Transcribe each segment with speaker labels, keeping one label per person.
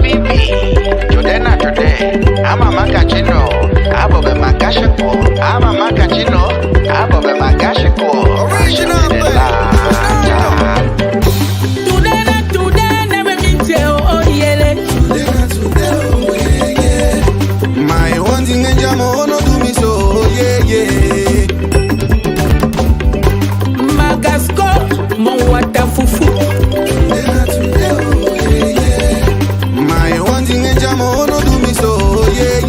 Speaker 1: Today not today. I'm a macachino. I'm a macachino. I'm a macachino. I'm a macachino. Original
Speaker 2: Today not today. Never been tell. Oh yeah. Today not today. Oh yeah.
Speaker 3: My one thing and jam on do me so yeah.
Speaker 2: Magasco, mon water fufu.
Speaker 3: Today not today. Oh yeah. My one thing and jam on do me so yeah.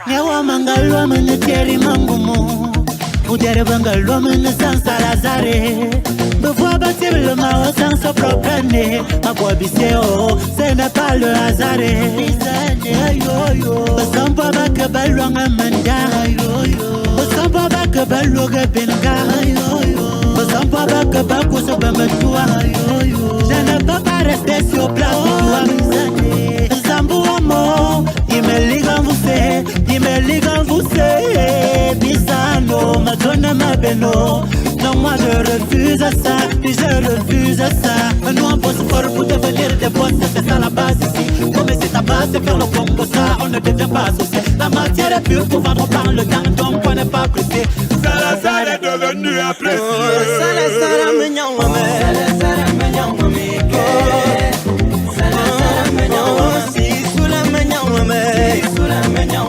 Speaker 4: Newa mangalwa mene teri mangumo Udere bangalwa mene sansa lazare Bevois bâtir le mao sans se proprener Ma voix biseo, ce n'est pas le hasard Besampa baka balwanga manda Besampa baka balwoga benga Besampa baka bako se bemetua Je ne peux pas rester sur place Zambu amo, il me ligue en vous c'est Bisano, ma donne ma beno Non moi je refuse ça, je refuse ça Nous on pose fort pour devenir des boss C'est ça la base ici, comme c'est ta base c'est faire le combo ça On ne devient pas associé La matière est pure pour vendre par le temps Donc on n'est pas pressé Salazar est devenu apprécié Salazar mignon Salazar mignon Salazar mignon Si sous la mignon Sous la mignon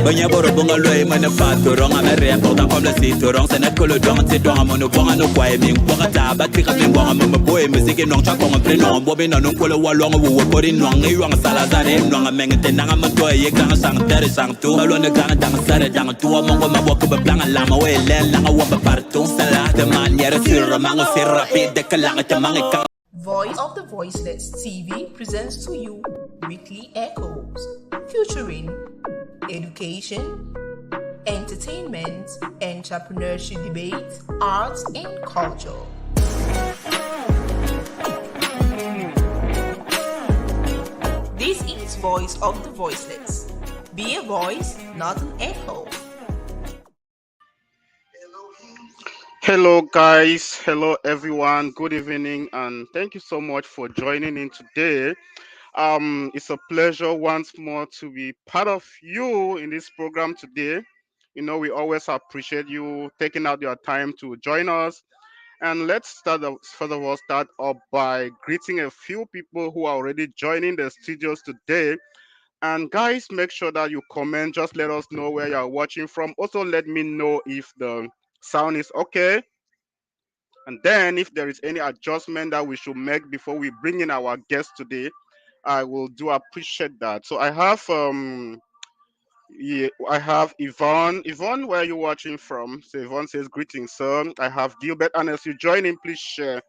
Speaker 5: Banya boro bunga loe mana faturong amere important comme le citurong c'est net que le don c'est don mon bon no kwai min kwa ta ba tika min bon mo boy musique non cha ko plein non bobe non ko le walong wo ko rin non ngi wang salazare non meng te nanga mo to ye kan sang tere sang tu lo ne kan dang sare dang tu mo ko ma bo ko be plan la ma we len la wa ba partout sala de manière sur mango c'est rapide que la ta mangi.
Speaker 6: Voice of the Voiceless TV presents to you Weekly Echoes, featuring education, entertainment, and entrepreneurship debate, arts, and culture. This is Voice of the Voiceless. Be a voice, not an echo.
Speaker 3: Hello, guys. Hello, everyone. Good evening, and thank you so much for joining in today. It's a pleasure once more to be part of you in this program today. We always appreciate you taking out your time to join us. And let's first of all start up by greeting a few people who are already joining the studios today. And guys, make sure that you comment. Just let us know where you are watching from. Also, let me know if the sound is okay. And then, if there is any adjustment that we should make before we bring in our guest today, I will do appreciate that. So I have Yvonne. Yvonne, where are you watching from? So Yvonne says greetings, sir. I have Gilbert, and as you join in, please share.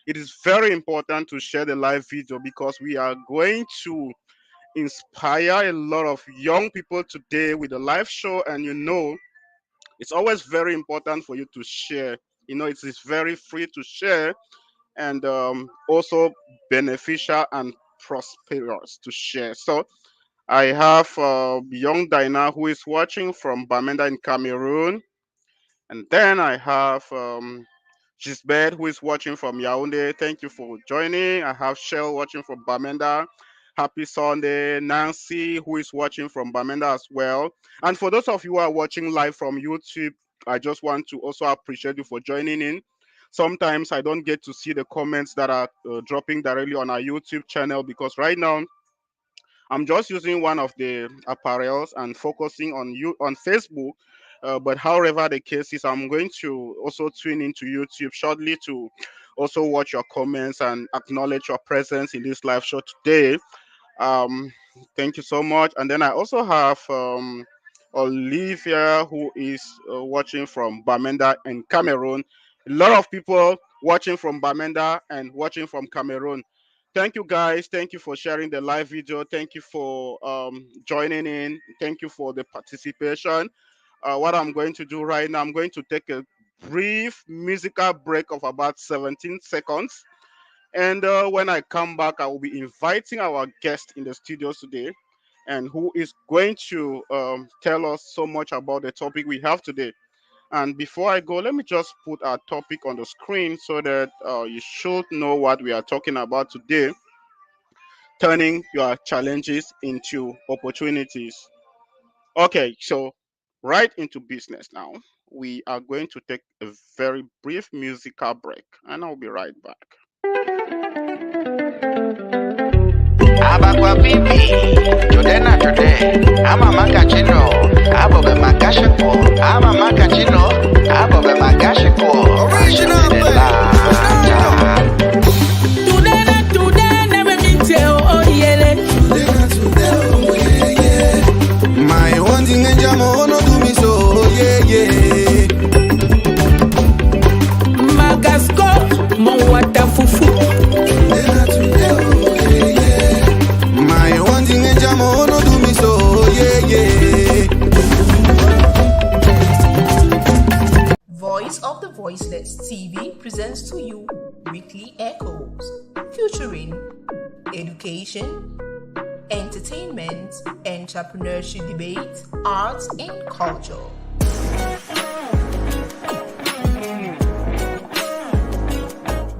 Speaker 3: It is very important to share the live video because we are going to inspire a lot of young people today with the live show, and it's always very important for you to share. It is very free to share, and also beneficial and prosperous to share. So I have young Dinah who is watching from Bamenda in Cameroon, and then I have Gisbert who is watching from Yaoundé. Thank you for joining. I have Shell watching from Bamenda. Happy Sunday. Nancy who is watching from Bamenda as well. And for those of you who are watching live from YouTube, I just want to also appreciate you for joining in. Sometimes I don't get to see the comments that are dropping directly on our YouTube channel because right now I'm just using one of the apparels and focusing on you on Facebook. But however the case is, I'm going to also tune into YouTube shortly to also watch your comments and acknowledge your presence in this live show today. um, Thank you so much. And then I also have Olivia, who is watching from Bamenda in Cameroon. A lot of people watching from Bamenda and watching from Cameroon. Thank you, guys. Thank you for sharing the live video. Thank you for joining in. Thank you for the participation. What I'm going to do right now, I'm going to take a brief musical break of about 17 seconds, and when I come back, I will be inviting our guest in the studios today, and who is going to tell us so much about the topic we have today. And before I go, let me just put our topic on the screen so that you should know what we are talking about today: turning your challenges into opportunities. Okay, so right into business now. We are going to take a very brief musical break, and I'll be right back.
Speaker 1: Abakwa bibi, today na today. Ama makachino, abobe makashiko. Ama makachino, abobe makashiko. Original
Speaker 2: Today na today, never meet you, oh yeah.
Speaker 3: My one thing and jamo no do me so, yeah, yeah.
Speaker 2: Magasco, mon wata fufu.
Speaker 3: My one thing and jamo no do me so, yeah, yeah.
Speaker 6: Voice of the Voiceless TV presents to you Weekly Echoes, featuring education, entertainment, entrepreneurship debate, arts, and culture.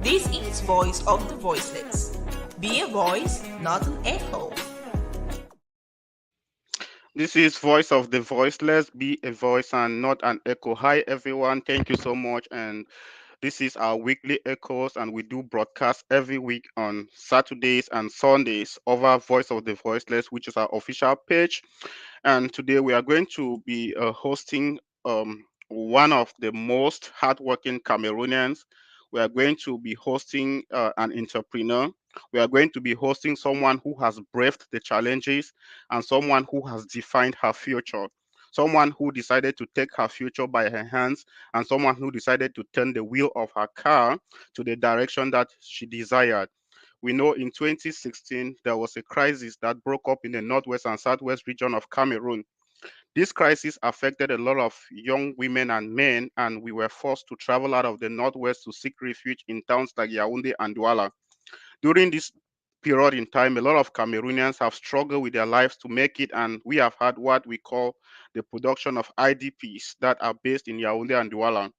Speaker 6: This is Voice of the Voiceless. Be a voice, not an echo.
Speaker 3: This is Voice of the Voiceless. Be a voice and not an echo. Hi, everyone. Thank you so much. And this is our weekly echoes, and we do broadcast every week on Saturdays and Sundays over Voice of the Voiceless, which is our official page. And today we are going to be hosting one of the most hardworking Cameroonians. We are going to be hosting an entrepreneur. We are going to be hosting someone who has braved the challenges and someone who has defined her future. Someone who decided to take her future by her hands, and someone who decided to turn the wheel of her car to the direction that she desired. We know in 2016 there was a crisis that broke up in the northwest and southwest region of Cameroon. This crisis affected a lot of young women and men, and we were forced to travel out of the northwest to seek refuge in towns like Yaoundé and Douala. During this period in time, a lot of Cameroonians have struggled with their lives to make it, and we have had what we call the production of IDPs that are based in Yaoundé and Douala.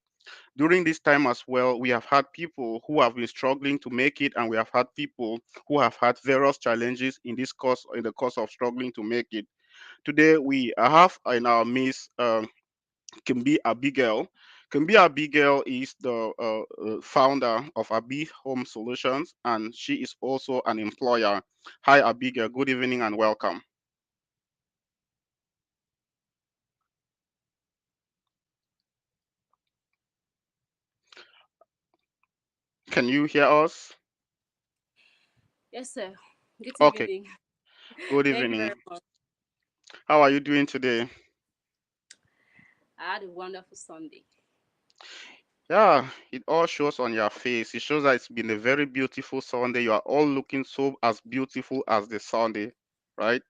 Speaker 3: During this time as well, we have had people who have been struggling to make it, and we have had people who have had various challenges in the course of struggling to make it. Today, we have in our midst Kimbi Abigail. Kimbi Abigail is the founder of Abi Home Solutions, and she is also an employer. Hi, Abigail. Good evening and welcome. Can you hear us?
Speaker 7: Yes, sir. Good
Speaker 3: Okay.
Speaker 7: evening.
Speaker 3: Good
Speaker 7: Thank you very
Speaker 3: evening.
Speaker 7: much.
Speaker 3: How are you doing today?
Speaker 7: I had a wonderful Sunday.
Speaker 3: Yeah, it all shows on your face. It shows that it's been a very beautiful Sunday. You are all looking so as beautiful as the Sunday, right?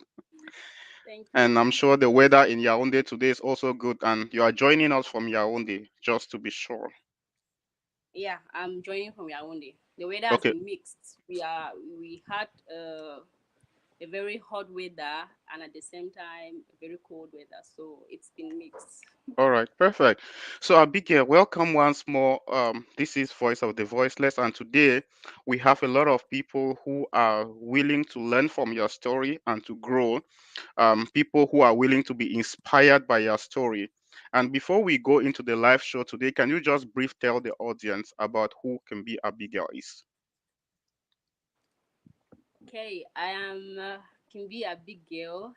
Speaker 7: Thank
Speaker 3: And
Speaker 7: you.
Speaker 3: I'm sure the weather in Yaoundé today is also good. And you are joining us from Yaoundé, just to be sure.
Speaker 7: Yeah, I'm joining from Yaoundé. The weather has
Speaker 3: Okay.
Speaker 7: been mixed. We had a very hot weather and at the same time a very cold weather. So it's been mixed.
Speaker 3: All right. Perfect. So Abigail, welcome once more. This is Voice of the Voiceless, and today we have a lot of people who are willing to learn from your story and to grow. People who are willing to be inspired by your story. And before we go into the live show today, can you just brief tell the audience about who Kimbi Abigail is?
Speaker 7: Okay, I am Kimbi Abigail.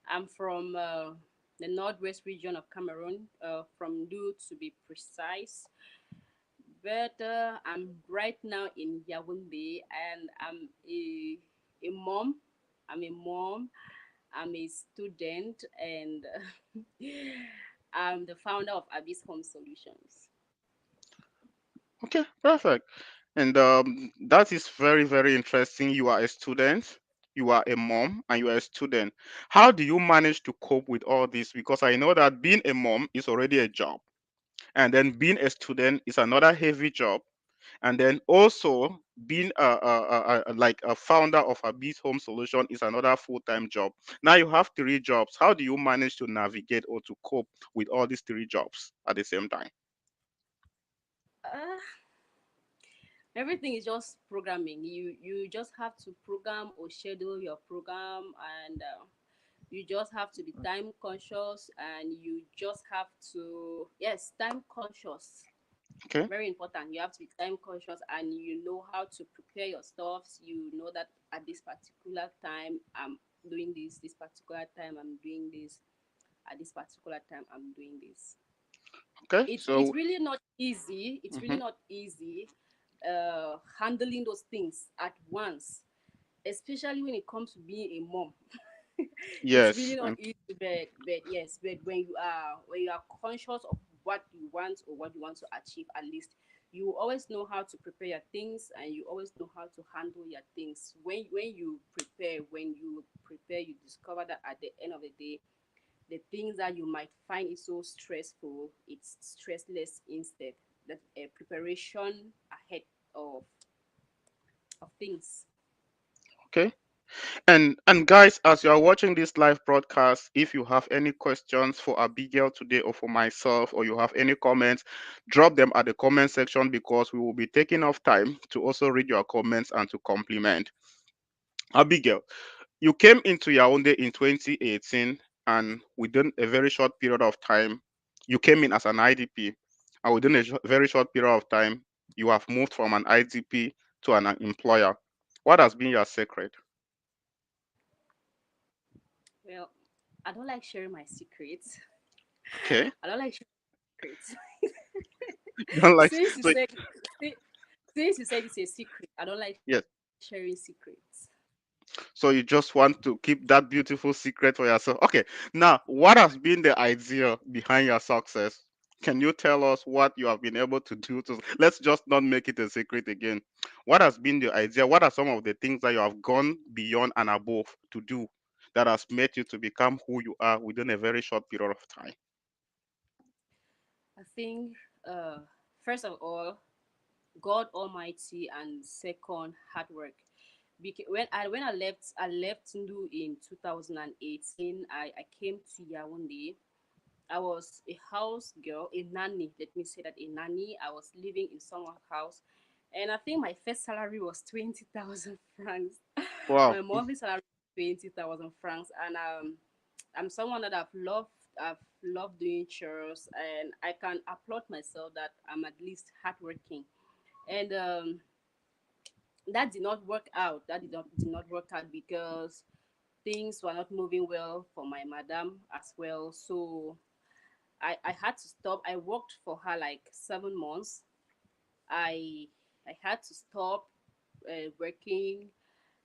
Speaker 7: I'm from the northwest region of Cameroon, from Du to be precise. But I'm right now in Yaoundé, and I'm a mom. I'm a mom. I'm a student, and I'm the founder of Abyss Home Solutions.
Speaker 3: Okay, perfect. And that is very, very interesting. You are a student, you are a mom, and you are a student. How do you manage to cope with all this? Because I know that being a mom is already a job, and then being a student is another heavy job, and then also being like a founder of a Beat Home Solution is another full-time job. Now you have three jobs. How do you manage to navigate or to cope with all these three jobs at the same time?
Speaker 7: Uh, Everything is just programming. You just have to program or schedule your program, and you just have to be time conscious, and you just have to, yes, time conscious.
Speaker 3: Okay.
Speaker 7: Very important. You have to be time conscious, and you know how to prepare your stuffs. You know that at this particular time I'm doing this particular time I'm doing this, at this particular time I'm doing this.
Speaker 3: Okay.
Speaker 7: It's
Speaker 3: So
Speaker 7: really not easy. It's really
Speaker 3: mhm,
Speaker 7: not easy handling those things at once, especially when it comes to being a mom. It's really
Speaker 3: yes,
Speaker 7: not
Speaker 3: and
Speaker 7: easy, but yes, but when you are conscious of what you want or what you want to achieve, at least you always know how to prepare your things, and you always know how to handle your things. When you prepare, you discover that at the end of the day, the things that you might find is so stressful, it's stressless instead. That preparation ahead of of things.
Speaker 3: okay. And guys, as you are watching this live broadcast, if you have any questions for Abigail today or for myself, or you have any comments, drop them at the comment section, because we will be taking off time to also read your comments and to compliment. Abigail, you came into Yaoundé in 2018, and within a very short period of time, you came in as an IDP, and within a very short period of time, you have moved from an IDP to an employer. What has been your secret?
Speaker 7: Well, I don't like sharing my secrets.
Speaker 3: Okay.
Speaker 7: I don't like sharing secrets.
Speaker 3: You don't like
Speaker 7: since you
Speaker 3: so
Speaker 7: said si- since you said it's a secret, I don't like
Speaker 3: yes.
Speaker 7: sharing secrets.
Speaker 3: So you just want to keep that beautiful secret for yourself. Okay. Now, what has been the idea behind your success? Can you tell us what you have been able to do to, let's just not make it a secret again. What has been the idea? What are some of the things that you have gone beyond and above to do that has made you to become who you are within a very short period of time?
Speaker 7: I think, uh, first of all, God Almighty, and second, hard work. Because when I left Ndu in 2018. I came to Yaoundé. I was a house girl, a nanny. Let me say that, a nanny. I was living in someone's house, and I think my first salary was 20,000 francs.
Speaker 3: Wow.
Speaker 7: My monthly salary was 20,000 francs, and I'm someone that I've loved doing chores, and I can applaud myself that I'm at least hardworking. And that did not work out. That did not work out because things were not moving well for my madam as well. So I had to stop. I worked for her like 7 months. I I had to stop working.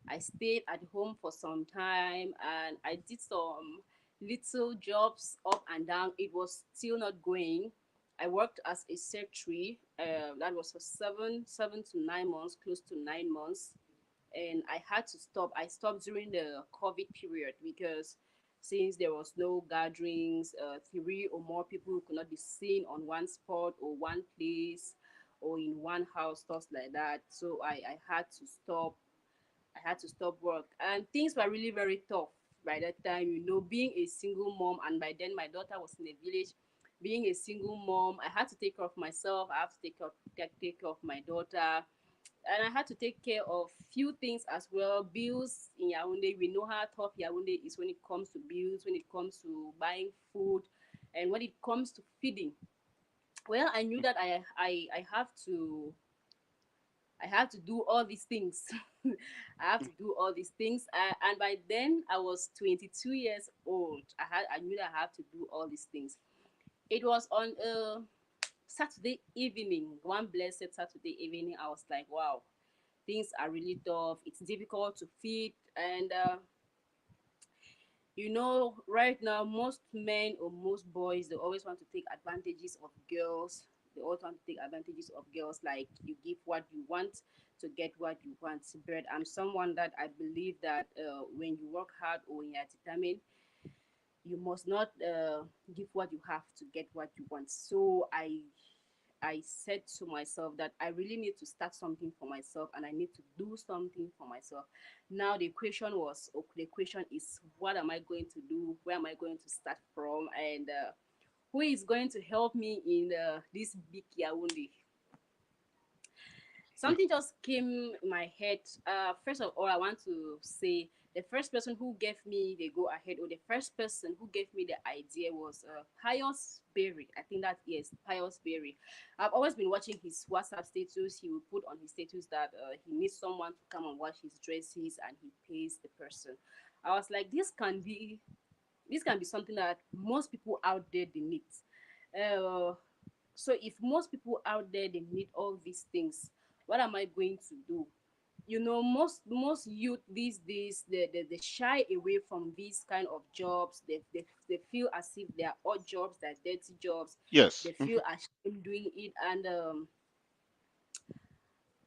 Speaker 7: I stayed at home for some time, and I did some little jobs up and down. It was still not going. I worked as a secretary. That was for 7 to 9 months, close to 9 months, and I had to stop. I stopped during the COVID period because since there was no gatherings, three or more people could not be seen on one spot or one place or in one house, stuff like that. So I had to stop. I had to stop work, and things were really very tough by that time. Being a single mom, and by then my daughter was in the village. Being a single mom, I had to take care of myself. I have to take care of my daughter, and I had to take care of few things as well. Bills in Yaoundé, we know how tough Yaoundé is when it comes to bills, when it comes to buying food, and when it comes to feeding. Well, I knew that I have to do all these things. I have to do all these things, and by then I was 22 years old. I knew that I have to do all these things. It was on a Saturday evening, one blessed Saturday evening. I was like, wow, things are really tough. It's difficult to feed, and right now most men or most boys, they always want to take advantages of girls. They always want to take advantages of girls, like you give what you want to get what you want. But I'm someone that I believe that when you work hard or when you're determined, you must not give what you have to get what you want. So I said to myself that I really need to start something for myself, and I need to do something for myself. Now the question is, what am I going to do? Where am I going to start from? And who is going to help me in this big Yaoundé? Something just came in my head. First of all, I want to say the first person who gave me the go ahead, or the first person who gave me the idea, was Pius Berry. I think that, yes, Pius Berry. I've always been watching his WhatsApp status. He will put on his status that he needs someone to come and wash his dresses, and he pays the person. I was like, this can be something that most people out there they need. Uh, so if most people out there they need all these things, what am I going to do? Most youth these days, they shy away from these kind of jobs. They feel as if they are odd jobs, they're dirty jobs.
Speaker 3: Yes.
Speaker 7: They feel ashamed doing it, and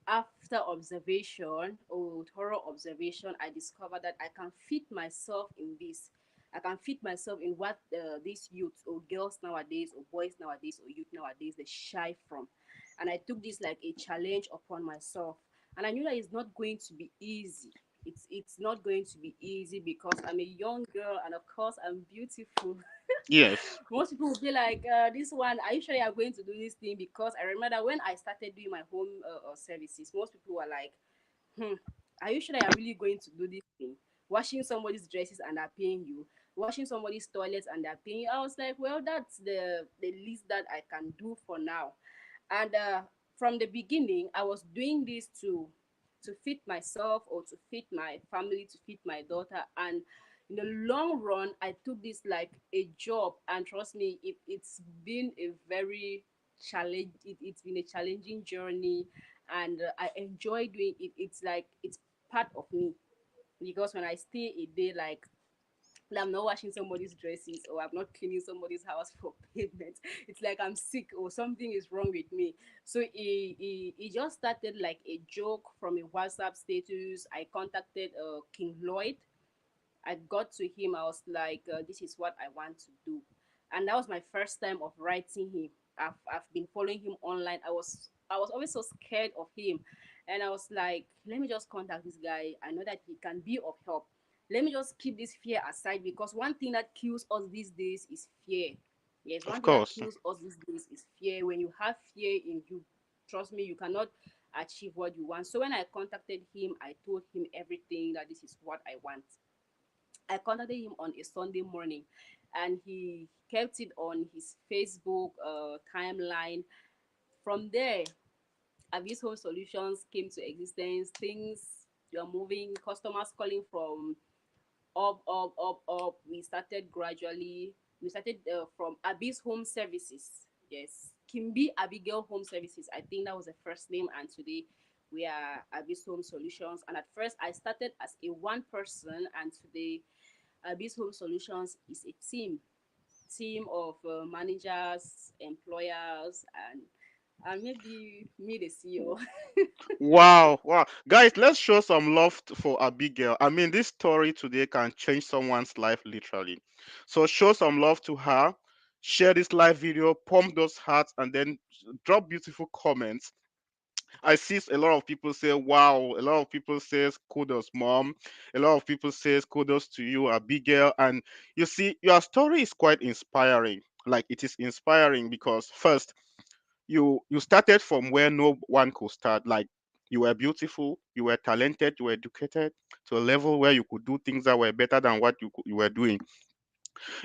Speaker 7: after observation or thorough observation, I discovered that I can fit myself in this. I can fit myself in what these youths or girls nowadays or boys nowadays or youth nowadays they shy from. And I took this like a challenge upon myself. And I knew that it's not going to be easy. It's not going to be easy because I'm a young girl, and of course I'm beautiful.
Speaker 3: Yes.
Speaker 7: Most people will be like, this one, are you sure you are going to do this thing? Because I remember that when I started doing my home services, most people were like, are you sure that you're really going to do this thing? Washing somebody's dresses and they're paying you, washing somebody's toilets and they're paying you. I was like, well, that's the least that I can do for now. And from the beginning, I was doing this to fit myself or to fit my family, to fit my daughter. And in the long run, I took this like a job, and trust me, it's been a very it's been a challenging journey, and I enjoy doing it. It's like it's part of me, because when I stay a day like I'm not washing somebody's dresses, or I'm not cleaning somebody's house for payment, it's like I'm sick or something is wrong with me. So it just started like a joke from a WhatsApp status. I contacted King Lloyd. I got to him. I was like, this is what I want to do. And that was my first time of writing him. I've been following him online. I was always so scared of him. And I was like, let me just contact this guy. I know that he can be of help. Let me just keep this fear aside, because one thing that kills us these days is fear. Yes,
Speaker 3: Of
Speaker 7: one thing that
Speaker 3: course.
Speaker 7: kills us these days is fear. When you have fear in you, trust me, you cannot achieve what you want. So when I contacted him, I told him everything, that this is what I want. I contacted him on a Sunday morning, and he kept it on his Facebook timeline. From there, Abyss Home Solutions came to existence. Things were moving, customers calling from up, up, up, up. We started gradually. We started from Abyss Home Services. Yes, Kimbi Abigail Home Services. I think that was the first name, and today we are Abyss Home Solutions. And at first, I started as a one person, and today Abyss Home Solutions is a team of managers, employers, and maybe me, the CEO.
Speaker 3: Wow, wow. Guys, let's show some love for Abigail. I mean, this story today can change someone's life literally. So show some love to her. Share this live video, pump those hearts, and then drop beautiful comments. I see a lot of people say, wow. A lot of people says, kudos, mom. A lot of people says, kudos to you, Abigail. And you see, your story is quite inspiring. Like, it is inspiring because first, you started from where no one could start. Like, you were beautiful, you were talented, you were educated to a level where you could do things that were better than what you were doing.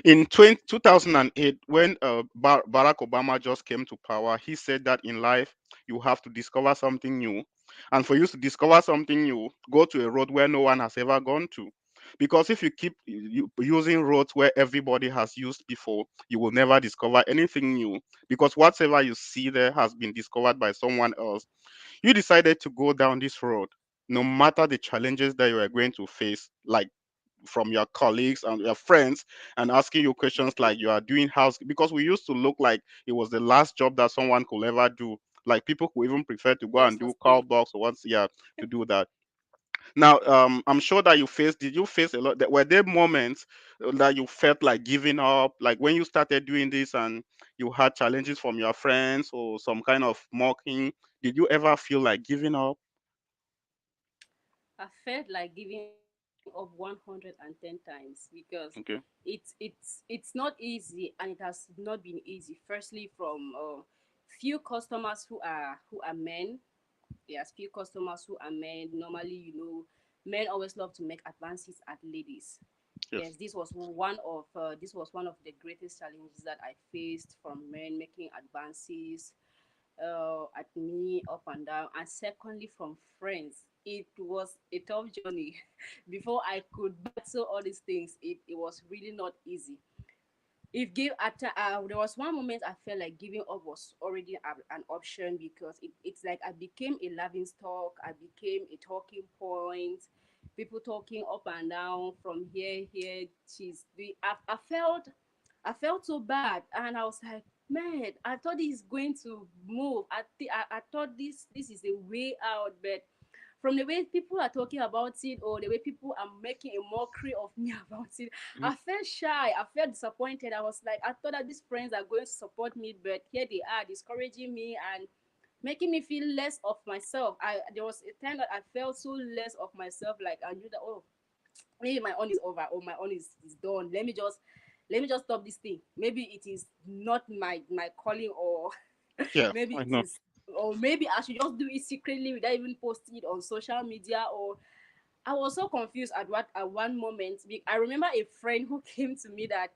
Speaker 3: In 2008, when Barack Obama just came to power, he said that in life you have to discover something new, and for you to discover something new, go to a road where no one has ever gone to. Because if you keep using roads where everybody has used before, you will never discover anything new, because whatever you see there has been discovered by someone else. You decided to go down this road no matter the challenges that you are going to face, like from your colleagues and your friends, and asking you questions like you are doing house, because we used to look like it was the last job that someone could ever do. Like, people who even prefer to go
Speaker 7: Yes,
Speaker 3: and do call
Speaker 7: husband.
Speaker 3: box or once, yeah, to do that. Now, I'm sure that did you face a lot that were there moments that you felt like giving up, like when you started doing this and you had challenges from your friends or some kind of mocking? Did you ever feel like giving up?
Speaker 7: I felt like giving up 110 times, because
Speaker 3: Okay.
Speaker 7: it's not easy, and it has not been easy. Firstly, from few customers who are men. There's few customers who are men. Normally, men always love to make advances at ladies.
Speaker 3: Yes.
Speaker 7: Yes, this was one of the greatest challenges that I faced, from men making advances at me up and down. And secondly, from friends, it was a tough journey. Before I could battle all these things, it was really not easy. If give at There was one moment I felt like giving up was already an option, because it's like I became a laughing stock. I became a talking point. People talking up and down from here. I felt so bad, and I was like, man, I thought this is going to move. I thought this is a way out, but from the way people are talking about it, or the way people are making a mockery of me about it, I felt shy. I felt disappointed. I was like, I thought that these friends are going to support me, but here they are discouraging me and making me feel less of myself. There was a time that I felt so less of myself, like I knew that, oh, maybe my own is over, or my own is done. Let me just stop this thing. Maybe it is not my calling, or
Speaker 3: Yeah,
Speaker 7: maybe
Speaker 3: I
Speaker 7: it
Speaker 3: know.
Speaker 7: is, or maybe I should just do it secretly without even posting it on social media. Or I was so confused at one moment. I remember a friend who came to me that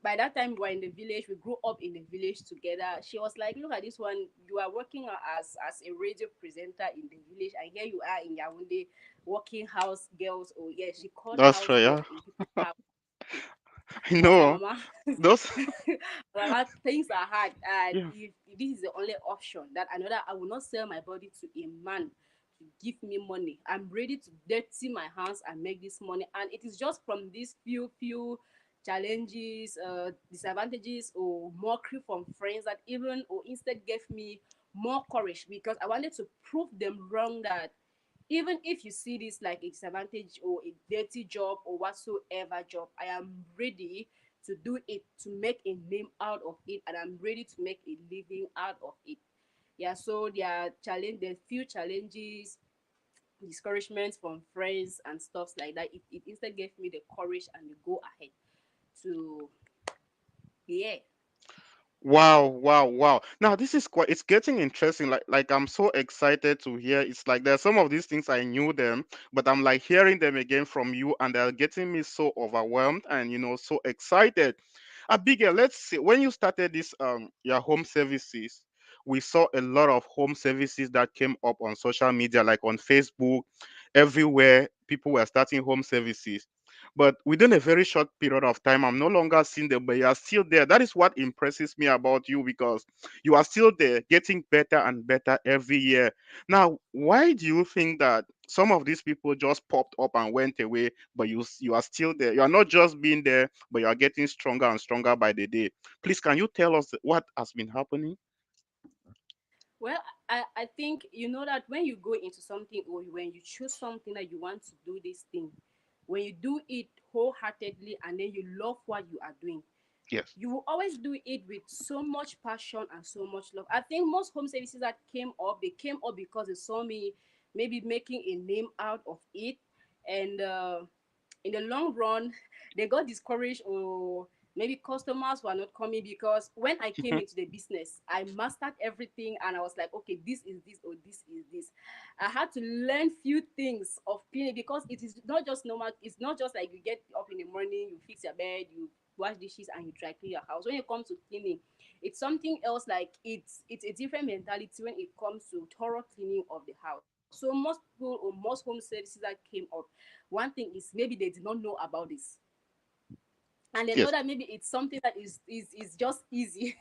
Speaker 7: by that time we were in the village. We grew up in the village together. She was like, "Look at this one. You are working as a radio presenter in the village, and here you are in Yaoundé working house girls." Oh yeah, she called
Speaker 3: That's
Speaker 7: house
Speaker 3: true.
Speaker 7: girls
Speaker 3: Yeah.
Speaker 7: in people's house.
Speaker 3: I
Speaker 7: I was like,
Speaker 3: know.
Speaker 7: Mama,
Speaker 3: Those.
Speaker 7: Mama, things are hard, and
Speaker 3: Yeah.
Speaker 7: if this is the only option, that another, I will not sell my body to a man to give me money. I'm ready to dirty my hands and make this money, and it is just from these few challenges, disadvantages, or mockery from friends, that even or instead gave me more courage, because I wanted to prove them wrong, that even if you see this like a disadvantage or a dirty job or whatsoever job, I am ready to do it, to make a name out of it, and I'm ready to make a living out of it. Yeah, so there are few challenges, discouragements from friends and stuff like that. It instead gave me the courage and the go ahead to, yeah.
Speaker 3: Wow, wow, wow. Now this is quite, it's getting interesting. Like I'm so excited to hear. It's like there's some of these things I knew them, but I'm like hearing them again from you and they're getting me so overwhelmed and so excited. Abigail, let's see. When you started this your home services, we saw a lot of home services that came up on social media, like on Facebook, everywhere. People were starting home services. But within a very short period of time, I'm no longer seeing them, but you are still there. That is what impresses me about you because you are still there, getting better and better every year. Now, why do you think that some of these people just popped up and went away, but you are still there? You are not just being there, but you are getting stronger and stronger by the day. Please, can you tell us what has been happening?
Speaker 7: Well, I think you know that when you go into something or when you choose something that you want to do this thing, when you do it wholeheartedly and then you love what you are doing,
Speaker 3: Yes.
Speaker 7: you will always do it with so much passion and so much love. I think most home services that came up, they came up because they saw me maybe making a name out of it, and in the long run, they got discouraged or maybe customers were not coming because when I came
Speaker 3: Mhm.
Speaker 7: into the business, I mastered everything and I was like, okay, this is this or this is this. I had to learn few things of cleaning because it is not just normal. It's not just like you get up in the morning, you fix your bed, you wash dishes, and you try clean your house. When it comes to cleaning, it's something else. Like it's a different mentality when it comes to thorough cleaning of the house. So most people or most home services that came up, one thing is maybe they did not know about this, and they thought
Speaker 3: Yes.
Speaker 7: that maybe it's something that is just easy.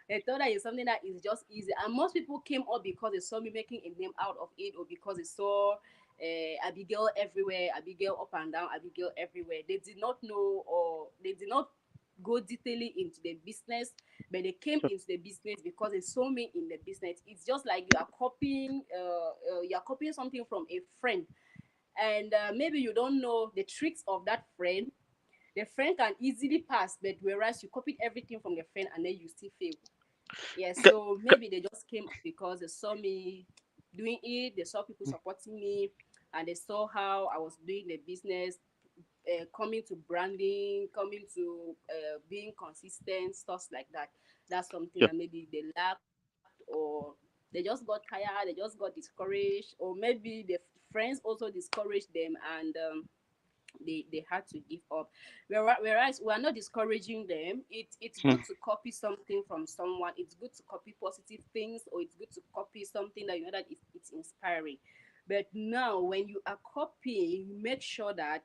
Speaker 7: They thought that it's something that is just easy, and most people came up because they saw me making a name out of it, or because they saw Abigail everywhere, Abigail up and down, Abigail everywhere. They did not know, or they did not go detailing into the business, but they came into the business because they saw me in the business. It's just like you are copying something from a friend, and maybe you don't know the tricks of that friend. The friend can easily pass, but whereas you copied everything from the friend and then you still fail. Yeah,
Speaker 3: Ca-
Speaker 7: so
Speaker 3: ca-
Speaker 7: maybe they just came because they saw me doing it, they saw people supporting me, and they saw how I was doing the business, coming to branding, coming to being consistent, stuff like that. That's something
Speaker 3: yeah.
Speaker 7: that maybe they lacked, or they just got tired, they just got discouraged, or maybe the friends also discouraged them, and they had to give up. Whereas we are not discouraging them. It's
Speaker 3: Hmm.
Speaker 7: good to copy something from someone. It's good to copy positive things, or it's good to copy something that you know that it's inspiring. But now, when you are copying, make sure that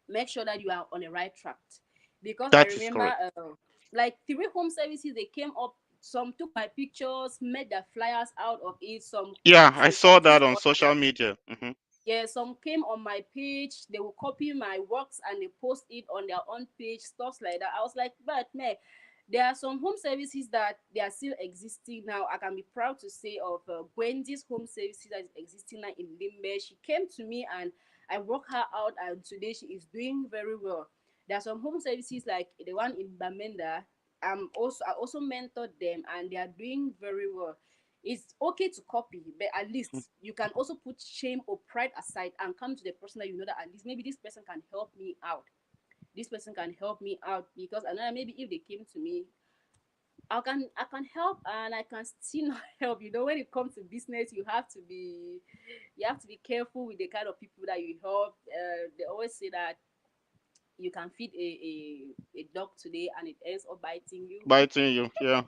Speaker 7: you are on the right track. Because I
Speaker 3: That is
Speaker 7: remember,
Speaker 3: correct.
Speaker 7: like three home services, they came up. Some took my pictures, made their flyers out of it. Some
Speaker 3: Yeah,
Speaker 7: put
Speaker 3: I saw
Speaker 7: something
Speaker 3: that on
Speaker 7: on their,
Speaker 3: social media. Hmm.
Speaker 7: yeah, some came on my page. They will copy my works and they post it on their own page, stuff like that. I was like, but man, there are some home services that they are still existing now. I can be proud to say of Wendy's home services that is existing now in Limbe. She came to me and I worked her out, and today she is doing very well. There are some home services like the one in Bamenda. I also mentored them and they are doing very well. It's okay to copy, but at least you can also put shame or pride aside and come to the person that you know that at least maybe this person can help me out. This person can help me out because I know maybe if they came to me, I can help and I can still not help. You know, when it comes to business, you have to be careful with the kind of people that you help. They always say that you can feed a dog today and it ends up biting you.
Speaker 3: Biting you. Yeah.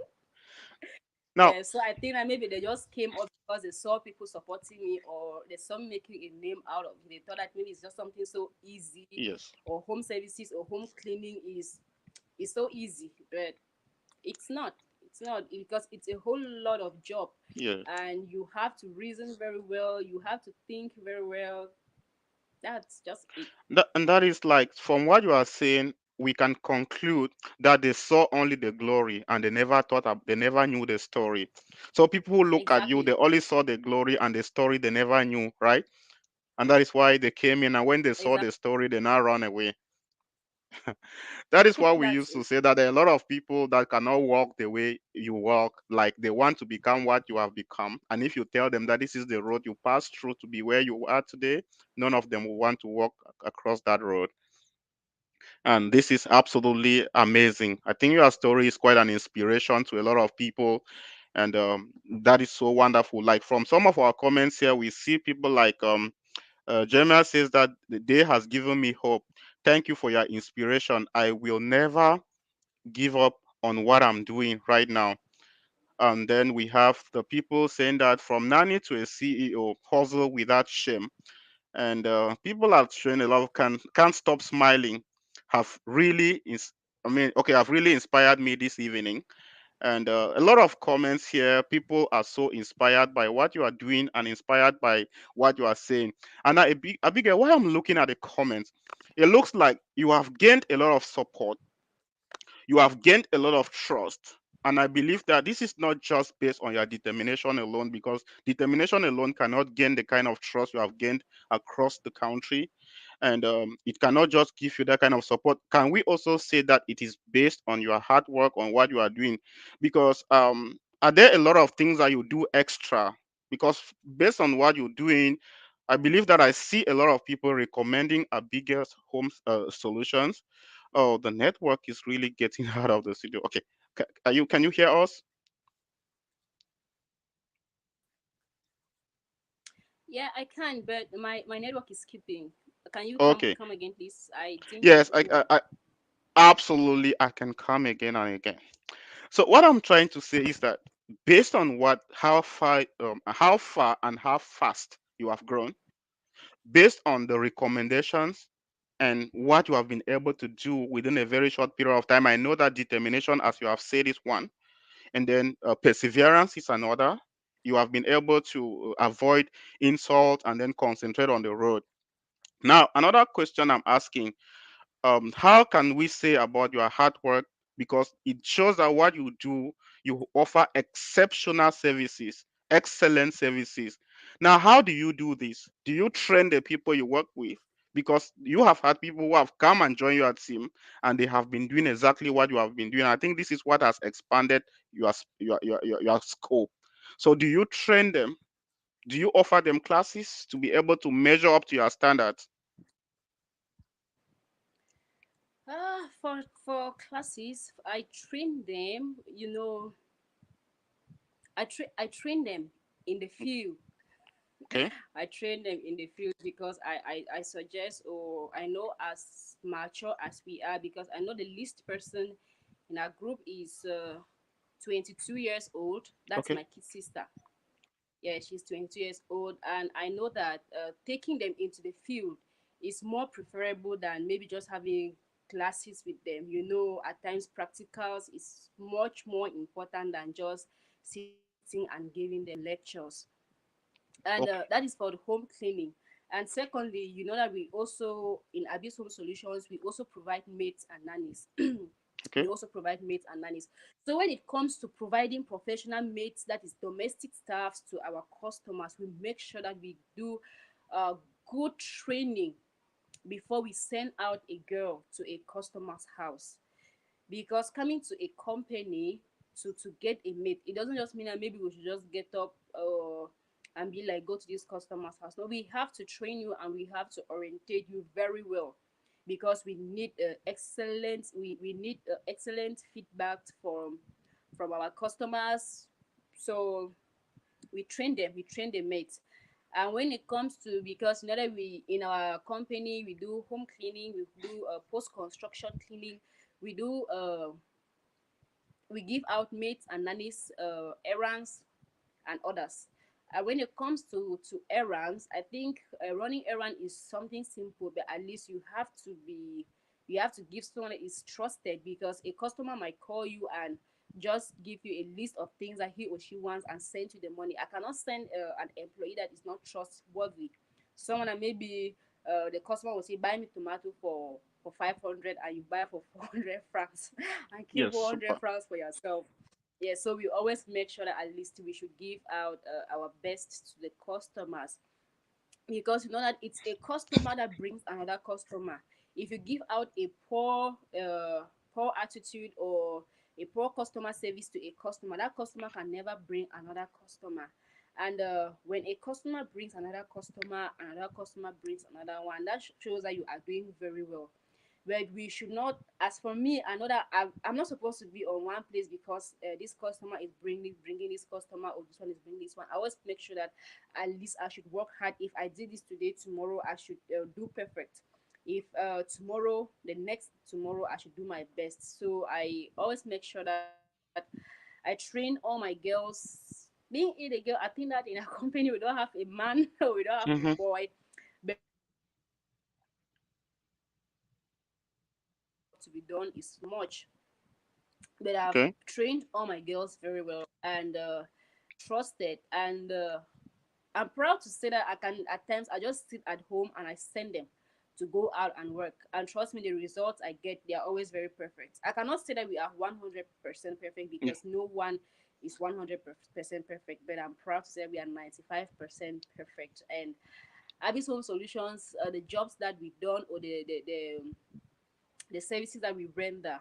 Speaker 3: Now,
Speaker 7: Yeah, so I think that maybe they just came up because they saw people supporting me, or they saw me making a name out of it. They thought that maybe it's just something so easy,
Speaker 3: yes.
Speaker 7: or home services or home cleaning is so easy, but it's not. It's not, because it's a whole lot of job,
Speaker 3: Yeah.
Speaker 7: and you have to reason very well. You have to think very well. That's just it.
Speaker 3: And that is like from what you are saying. we can conclude that they saw only the glory and they never they never knew the story. So people who look at you,
Speaker 7: Exactly.
Speaker 3: they only saw the glory and the story they never knew, right? And that is why they came in, and when they saw the
Speaker 7: Exactly.
Speaker 3: story, they now run away. That is why we
Speaker 7: That's
Speaker 3: used
Speaker 7: it.
Speaker 3: to say that there are a lot of people that cannot walk the way you walk, like they want to become what you have become. And if you tell them that this is the road you passed through to be where you are today, none of them will want to walk across that road. And this is absolutely amazing. I think your story is quite an inspiration to a lot of people. And that is so wonderful. Like from some of our comments here, we see people like Jeremiah says that the day has given me hope. Thank you for your inspiration. I will never give up on what I'm doing right now. And then we have the people saying that from nanny to a CEO, hustle without shame. And people are showing a lot of can't stop smiling. Have really I mean, okay, have really inspired me this evening. And a lot of comments here. People are so inspired by what you are doing and inspired by what you are saying. And now, Abigail, while I'm looking at the comments, it looks like you have gained a lot of support, you have gained a lot of trust. And I believe that this is not just based on your determination alone, because determination alone cannot gain the kind of trust you have gained across the country. And it cannot just give you that kind of support. Can we also say that it is based on your hard work, on what you are doing? Because are there a lot of things that you do extra? Because based on what you're doing, I believe that I see a lot of people recommending a bigger home solutions. Oh, the network is really getting out of the studio. Okay, can you hear us?
Speaker 7: Yeah, I can, but my network is skipping. Can you
Speaker 3: Okay.
Speaker 7: come again, please? I didn't get
Speaker 3: Yes,
Speaker 7: you well.
Speaker 3: I absolutely I can come again and again. So what I'm trying to say is that based on what how far and how fast you have grown, based on the recommendations and what you have been able to do within a very short period of time, I know that determination, as you have said, is one, and then perseverance is another. You have been able to avoid insult and then concentrate on the road. Now, another question I'm asking, how can we say about your hard work? Because it shows that what you do, you offer exceptional services, excellent services. Now, how do you do this? Do you train the people you work with? Because you have had people who have come and joined your team, and they have been doing exactly what you have been doing. I think this is what has expanded your scope. So, do you train them? Do you offer them classes to be able to measure up to your standards?
Speaker 7: For classes, I train them. I train them in the field.
Speaker 3: Okay,
Speaker 7: I train them in the field because I suggest, or I know, as mature as we are, because I know the least person in our group is 22 years old. That's
Speaker 3: okay,
Speaker 7: my kid sister. Yeah, she's 22 years old, and I know that taking them into the field is more preferable than maybe just having classes with them. At times practicals is much more important than just sitting and giving them lectures. And
Speaker 3: okay,
Speaker 7: that is for the home cleaning. And secondly, you know that we also, in Abyss Home Solutions, we also provide mates and nannies. We
Speaker 3: okay.
Speaker 7: also provide mates and nannies. So when it comes to providing professional mates, that is domestic staffs, to our customers, we make sure that we do uh, good training before we send out a girl to a customer's house. Because coming to a company to get a mate, it doesn't just mean that maybe we should just get up and be like, go to this customer's house. No, we have to train you and we have to orientate you very well, because we need we need excellent feedback from our customers. So we train the mates. And when it comes to, because you know that we, in our company, we do home cleaning, we do post construction cleaning, we do we give out mates and nannies errands and others. When it comes to errands, I think running errand is something simple, but at least you have to give someone that is trusted, because a customer might call you and just give you a list of things that he or she wants and send you the money. I cannot send an employee that is not trustworthy. Someone that maybe the customer will say, buy me tomato for for 500 and you buy for 400 francs and keep
Speaker 3: Yes,
Speaker 7: 400
Speaker 3: super.
Speaker 7: francs for yourself. Yeah, so we always make sure that at least we should give out our best to the customers, because you know that it's a customer that brings another customer. If you give out a poor attitude or a poor customer service to a customer, that customer can never bring another customer. And when a customer brings another customer brings another one, that shows that you are doing very well. But we should not, as for me, I know that I'm not supposed to be on one place because this customer is bringing this customer, or this one is bringing this one. I always make sure that at least I should work hard. If I did this today, tomorrow I should do perfect. If tomorrow, the next tomorrow, I should do my best. So I always make sure that I train all my girls. Being it a girl, I think that in a company we don't have a man or we don't have a
Speaker 3: Mm-hmm.
Speaker 7: boy, but we always have a lot of work to be done. It's much, but I've trained all my girls very well
Speaker 3: Okay.
Speaker 7: and trusted, and I'm proud to say that I can at times I just sit at home and I send them to go out and work. And trust me, the results I get, they are always very perfect. I cannot say that we are 100% perfect because no one is 100% perfect, but I'm proud to say that we are 95% perfect. And Abby's Home Solutions, the jobs that we done, or the services that we render,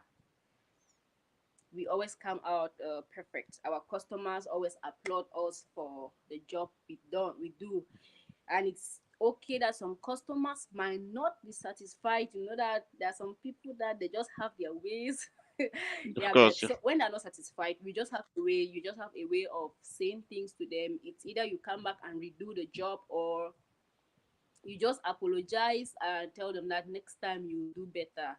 Speaker 7: we always come out perfect. Our customers always applaud us for the job we do. And it's okay that some customers might not be satisfied. You know that there are some people that they just have their ways.
Speaker 3: Of
Speaker 7: Yeah, but
Speaker 3: course. Yeah.
Speaker 7: so when they're not satisfied, we just have a way. You just have a way of saying things to them. It's either you come back and redo the job, or you just apologize and tell them that next time you do better.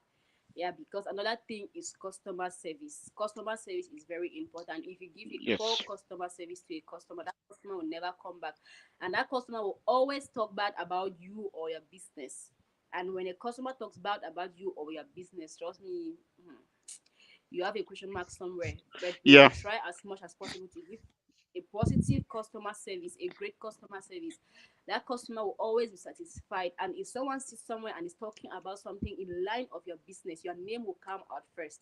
Speaker 7: Yeah, because another thing is customer service. Customer service is very important. If you give a poor
Speaker 3: Yes.
Speaker 7: customer service to a customer, that customer will never come back, and that customer will always talk bad about you or your business. And when a customer talks bad about you or your business, trust me, you have a question mark somewhere. But we
Speaker 3: Yeah.
Speaker 7: should try as much as possible to give a positive customer service, a great customer service. That customer will always be satisfied. And if someone sits somewhere and is talking about something in line of your business, your name will come out first.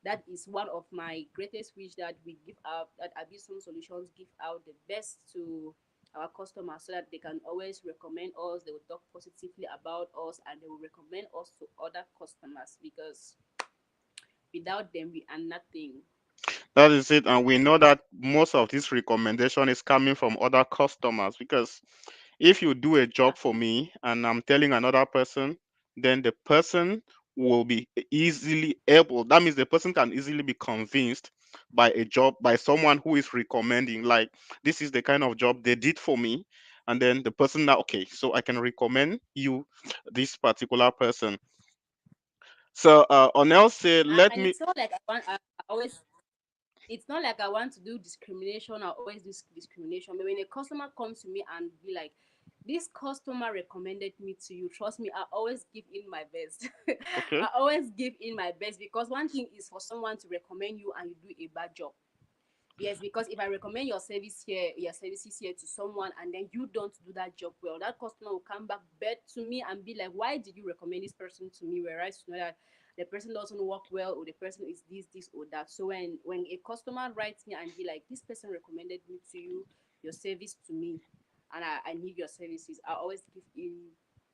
Speaker 7: That is one of my greatest wish, that we give out, that Abyssal Solutions give out the best to our customers, so that they can always recommend us, they will talk positively about us, and they will recommend us to other customers, because without them we are nothing.
Speaker 3: That is it. And we know that most of this recommendation is coming from other customers, because if you do a job for
Speaker 7: Exactly.
Speaker 3: me and I'm telling another person, then the person will be easily able, that means the person can easily be convinced by a job, by someone who is recommending, like, this is the kind of job they did for me. And then the person now, okay, so I can recommend you this particular person. So Onel said, let
Speaker 7: And
Speaker 3: me.
Speaker 7: it's not like I always, it's not like I want to do discrimination. I always do discrimination. But when a customer comes to me and be like, this customer recommended me to you, trust me, I always give in my best.
Speaker 3: Okay.
Speaker 7: I always give in my best, because one thing is for someone to recommend you and you do a bad job. Yes, because if I recommend your services here to someone, and then you don't do that job well, that customer will come back back to me and be like, why did you recommend this person to me? Whereas you know that the person doesn't work well, or the person is this or that. So when a customer writes me and be like, this person recommended me to you, your service to me, and I need your services, I always give in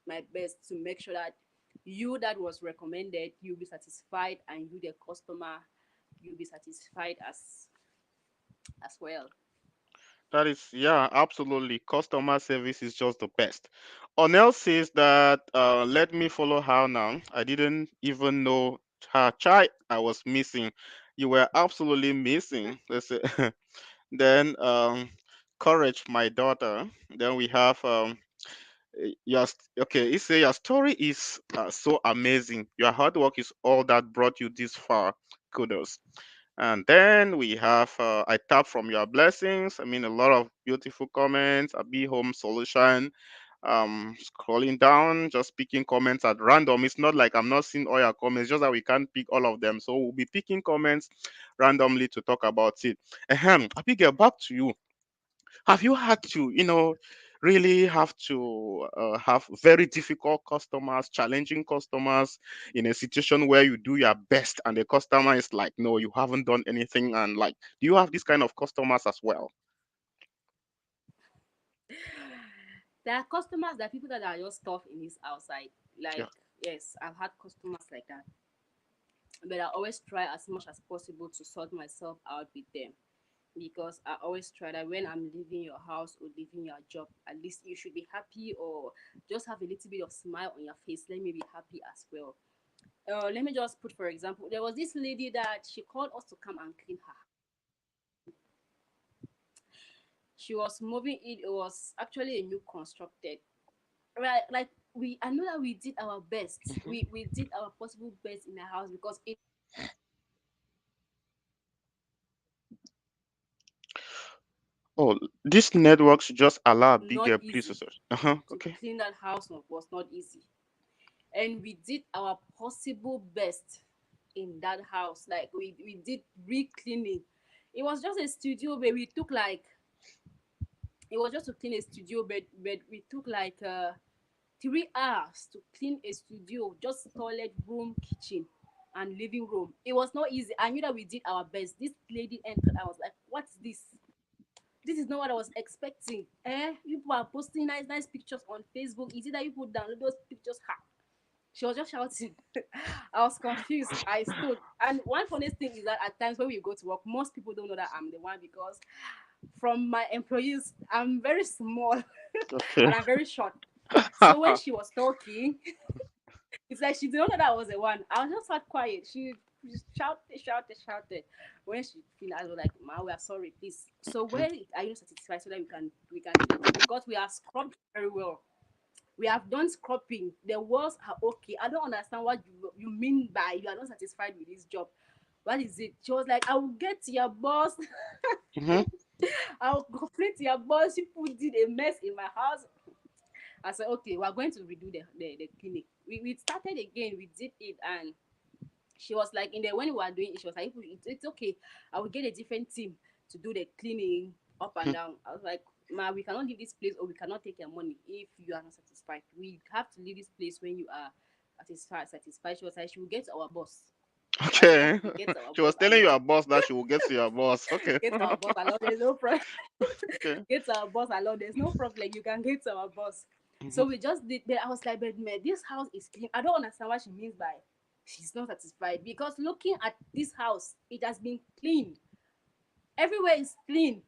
Speaker 7: my best to make sure that you that was recommended, you'll be satisfied, and you the customer, you'll be satisfied as well.
Speaker 3: That is, yeah, absolutely. Customer service is just the best. Onel says that, let me follow her now. I didn't even know her child I was missing. You were absolutely missing. Let's say. Then, courage, my daughter. Then we have, okay. He say your story is so amazing. Your hard work is all that brought you this far. Kudos. And then we have, I tap from your blessings. I mean, a lot of beautiful comments. A be home solution. Scrolling down, just picking comments at random. It's not like I'm not seeing all your comments, just that we can't pick all of them. So we'll be picking comments randomly to talk about it. Abigail, back to you. Have you had to, really have to have very difficult customers, challenging customers in a situation where you do your best and the customer is like, no, you haven't done anything? And like, do you have this kind of customers as well?
Speaker 7: There are customers, there are people that are just tough in this outside.
Speaker 3: Yeah.
Speaker 7: Like, yes, I've had customers like that. But I always try as much as possible to sort myself out with them. Because I always try that when I'm leaving your house or leaving your job, at least you should be happy or just have a little bit of smile on your face. Let me be happy as well. Let me just put, for example, there was this lady that she called us to come and clean her. She was moving it. It was actually a new constructed. Right, like I know that we did our best. We did our possible best in the house because it's
Speaker 3: Oh, this network should just allow a
Speaker 7: not
Speaker 3: bigger, please,
Speaker 7: easy
Speaker 3: sir.
Speaker 7: to
Speaker 3: Okay.
Speaker 7: clean that house. Was not easy, and we did our possible best in that house. Like we did re-cleaning. It was just a studio where we took like it was just to clean a studio bed, but we took like 3 hours to clean a studio, just toilet, room, kitchen, and living room. It was not easy. I knew that we did our best. This lady entered. I was like, "What is this? This is not what I was expecting." You people are posting nice, nice pictures on Facebook. Is it that you put download those pictures? Ha! She was just shouting. I was confused. I stood. And one funny thing is that at times when we go to work, most people don't know that I'm the one because from my employees, I'm very small
Speaker 3: Okay.
Speaker 7: and I'm very short. So when she was talking, it's like she didn't know that I was the one. I was just sat quiet. She just shouted, shouted, shouted. When she finished, I was like, "Ma, we are sorry, please." So where are you satisfied so that we can because we are scrubbed very well. We have done scrubbing. The walls are okay. I don't understand what you mean by you are not satisfied with this job. What is it? She was like, "I will get to your boss.
Speaker 3: Hmm.
Speaker 7: I'll complain to your boss. People did a mess in my house." I said, "Okay, we're going to redo the clinic." We started again, we did it, and she was like, in the when we were doing it, she was like, it's okay. I will get a different team to do the cleaning up and down. I was like, "Ma, we cannot leave this place or we cannot take your money if you are not satisfied. We have to leave this place when you are satisfied." She was like, "She will get our boss." I said,
Speaker 3: Okay.
Speaker 7: "Okay, get our
Speaker 3: She
Speaker 7: boss
Speaker 3: was telling
Speaker 7: along.
Speaker 3: your boss that she will get to your boss. Okay.
Speaker 7: Get our boss along. There's no problem."
Speaker 3: Okay.
Speaker 7: Get our boss along. There's no problem. You can get our boss.
Speaker 3: Hmm.
Speaker 7: So we just did that. I was like, "But man, this house is clean." I don't understand what she means by she's not satisfied because looking at this house, it has been clean. Everywhere is clean.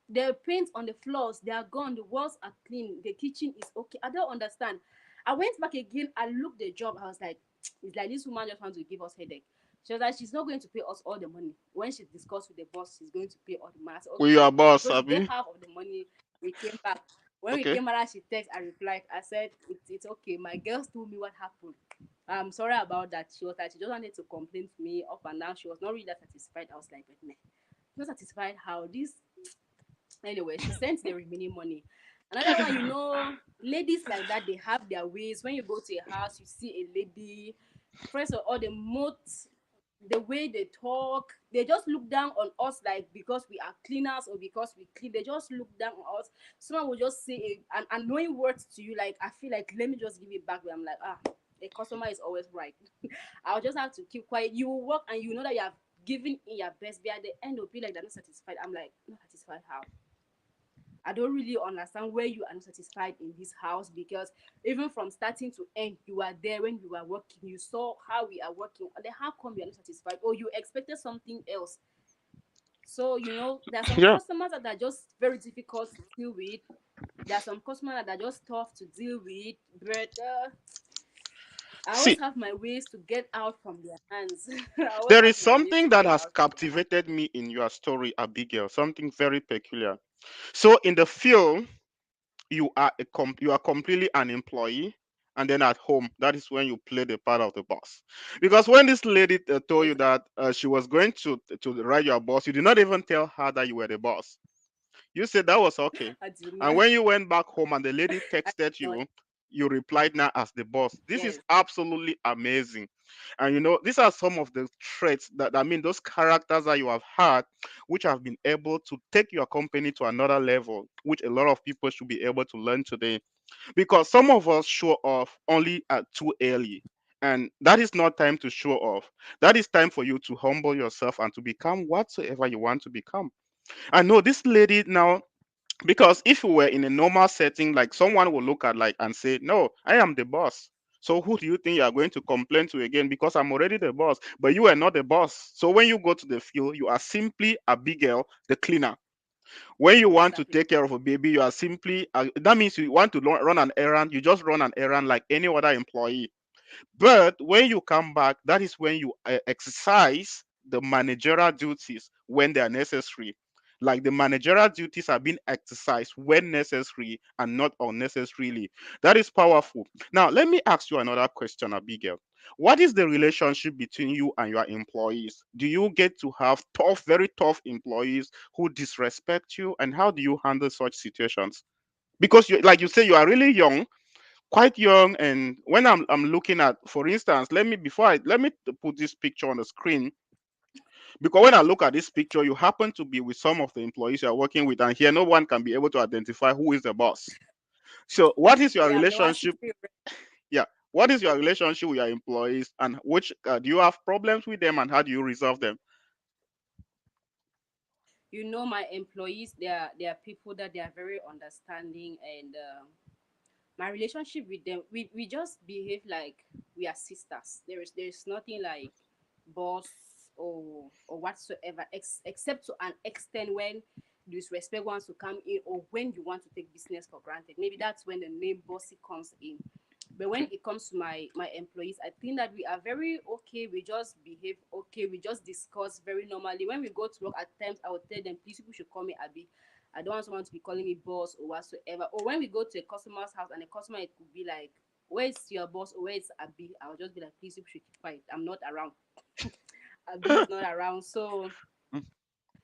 Speaker 7: The paint on the floors, they are gone. The walls are clean. The kitchen is okay. I don't understand. I went back again. I looked the job. I was like, it's like this woman just wants to give us headache. She was like, she's not going to pay us all the money. When she discussed with the boss, she's going to pay all the money. I said,
Speaker 3: With
Speaker 7: okay,
Speaker 3: your
Speaker 7: I'm
Speaker 3: boss,
Speaker 7: going to get
Speaker 3: Abby.
Speaker 7: half of the money. We came back. When we
Speaker 3: Okay.
Speaker 7: came back, she texted, I replied. I said, it's okay. My girls told me what happened. I'm sorry about that. She was like, she just wanted to complain to me up and down. She was not really that satisfied. I was like, but man, not satisfied how this. Anyway, she sent the remaining money. Another one, ladies like that, they have their ways. When you go to a house, you see a lady, first of all, the way they talk, they just look down on us like because we are cleaners or because we clean. They just look down on us. Someone will just say an annoying words to you, like I feel like let me just give it back. I'm like, a customer is always right. I'll just have to keep quiet. You will work and you know that you have given in your best, but at the end will be like they're not satisfied. I'm like, not satisfied how? I don't really understand where you are not satisfied in this house because even from starting to end, you are there when you are working. You saw how we are working. And then how come you are not satisfied? Or you expected something else. So, there are some
Speaker 3: Yeah.
Speaker 7: customers that are just very difficult to deal with. There are some customers that are just tough to deal with. But I always
Speaker 3: See,
Speaker 7: have my ways to get out from their hands. I always
Speaker 3: there
Speaker 7: have
Speaker 3: is
Speaker 7: my ways
Speaker 3: something
Speaker 7: to
Speaker 3: that
Speaker 7: get
Speaker 3: has
Speaker 7: out from their hands.
Speaker 3: captivated me in your story, Abigail. Something very peculiar. So in the field, you are completely an employee, and then at home, that is when you play the part of the boss. Because when this lady told you
Speaker 7: Yes,
Speaker 3: that she was going to write your boss, you did not even tell her that you were the boss. You said that was okay.
Speaker 7: I did
Speaker 3: And
Speaker 7: not.
Speaker 3: when you went back home and the lady
Speaker 7: I
Speaker 3: texted
Speaker 7: did not.
Speaker 3: you, you replied now as the boss. This is
Speaker 7: Yes.
Speaker 3: absolutely amazing. And these are some of the traits that, I mean, those characters that you have had, which have been able to take your company to another level, which a lot of people should be able to learn today. Because some of us show off only at too early. And that is not time to show off. That is time for you to humble yourself and to become whatsoever you want to become. I know this lady now, because if we were in a normal setting, like someone will look at like and say, no, I am the boss. So who do you think you are going to complain to again? Because I'm already the boss, but you are not the boss. So when you go to the field, you are simply Abigail, the cleaner. When you want to
Speaker 7: Exactly.
Speaker 3: take care of a baby, you are simply that means you want to run an errand. You just run an errand like any other employee. But when you come back, that is when you exercise the managerial duties when they are necessary. Like the managerial duties are being exercised when necessary and not unnecessarily. That is powerful. Now, let me ask you another question, Abigail. What is the relationship between you and your employees? Do you get to have tough, very tough employees who disrespect you? And how do you handle such situations? Because like you say, you are really young, quite young. And when I'm looking at, for instance, let me put this picture on the screen, because when I look at this picture, you happen to be with some of the employees you are working with, and here no one can be able to identify who is the boss. So what is your
Speaker 7: Yeah, I'm the one
Speaker 3: relationship?
Speaker 7: shooting.
Speaker 3: Yeah, what is your relationship with your employees, and which do you have problems with them, and how do you resolve them?
Speaker 7: My employees, they are people that they are very understanding, and my relationship with them, we just behave like we are sisters. There is nothing like boss or whatsoever, except to an extent when disrespect wants to come in, or when you want to take business for granted. Maybe that's when the name bossy comes in. But when
Speaker 3: Okay.
Speaker 7: it comes to my employees, I think that we are very okay. We just behave okay. We just discuss very normally. When we go to work, at times I would tell them, please, people should call me Abby. I don't want someone to be calling me boss or whatsoever. Or when we go to a customer's house and a customer, it could be like, where's your boss, or where's Abby? I'll just be like, please, people should keep quiet. I'm not around. Abby is not around. So
Speaker 3: Mm.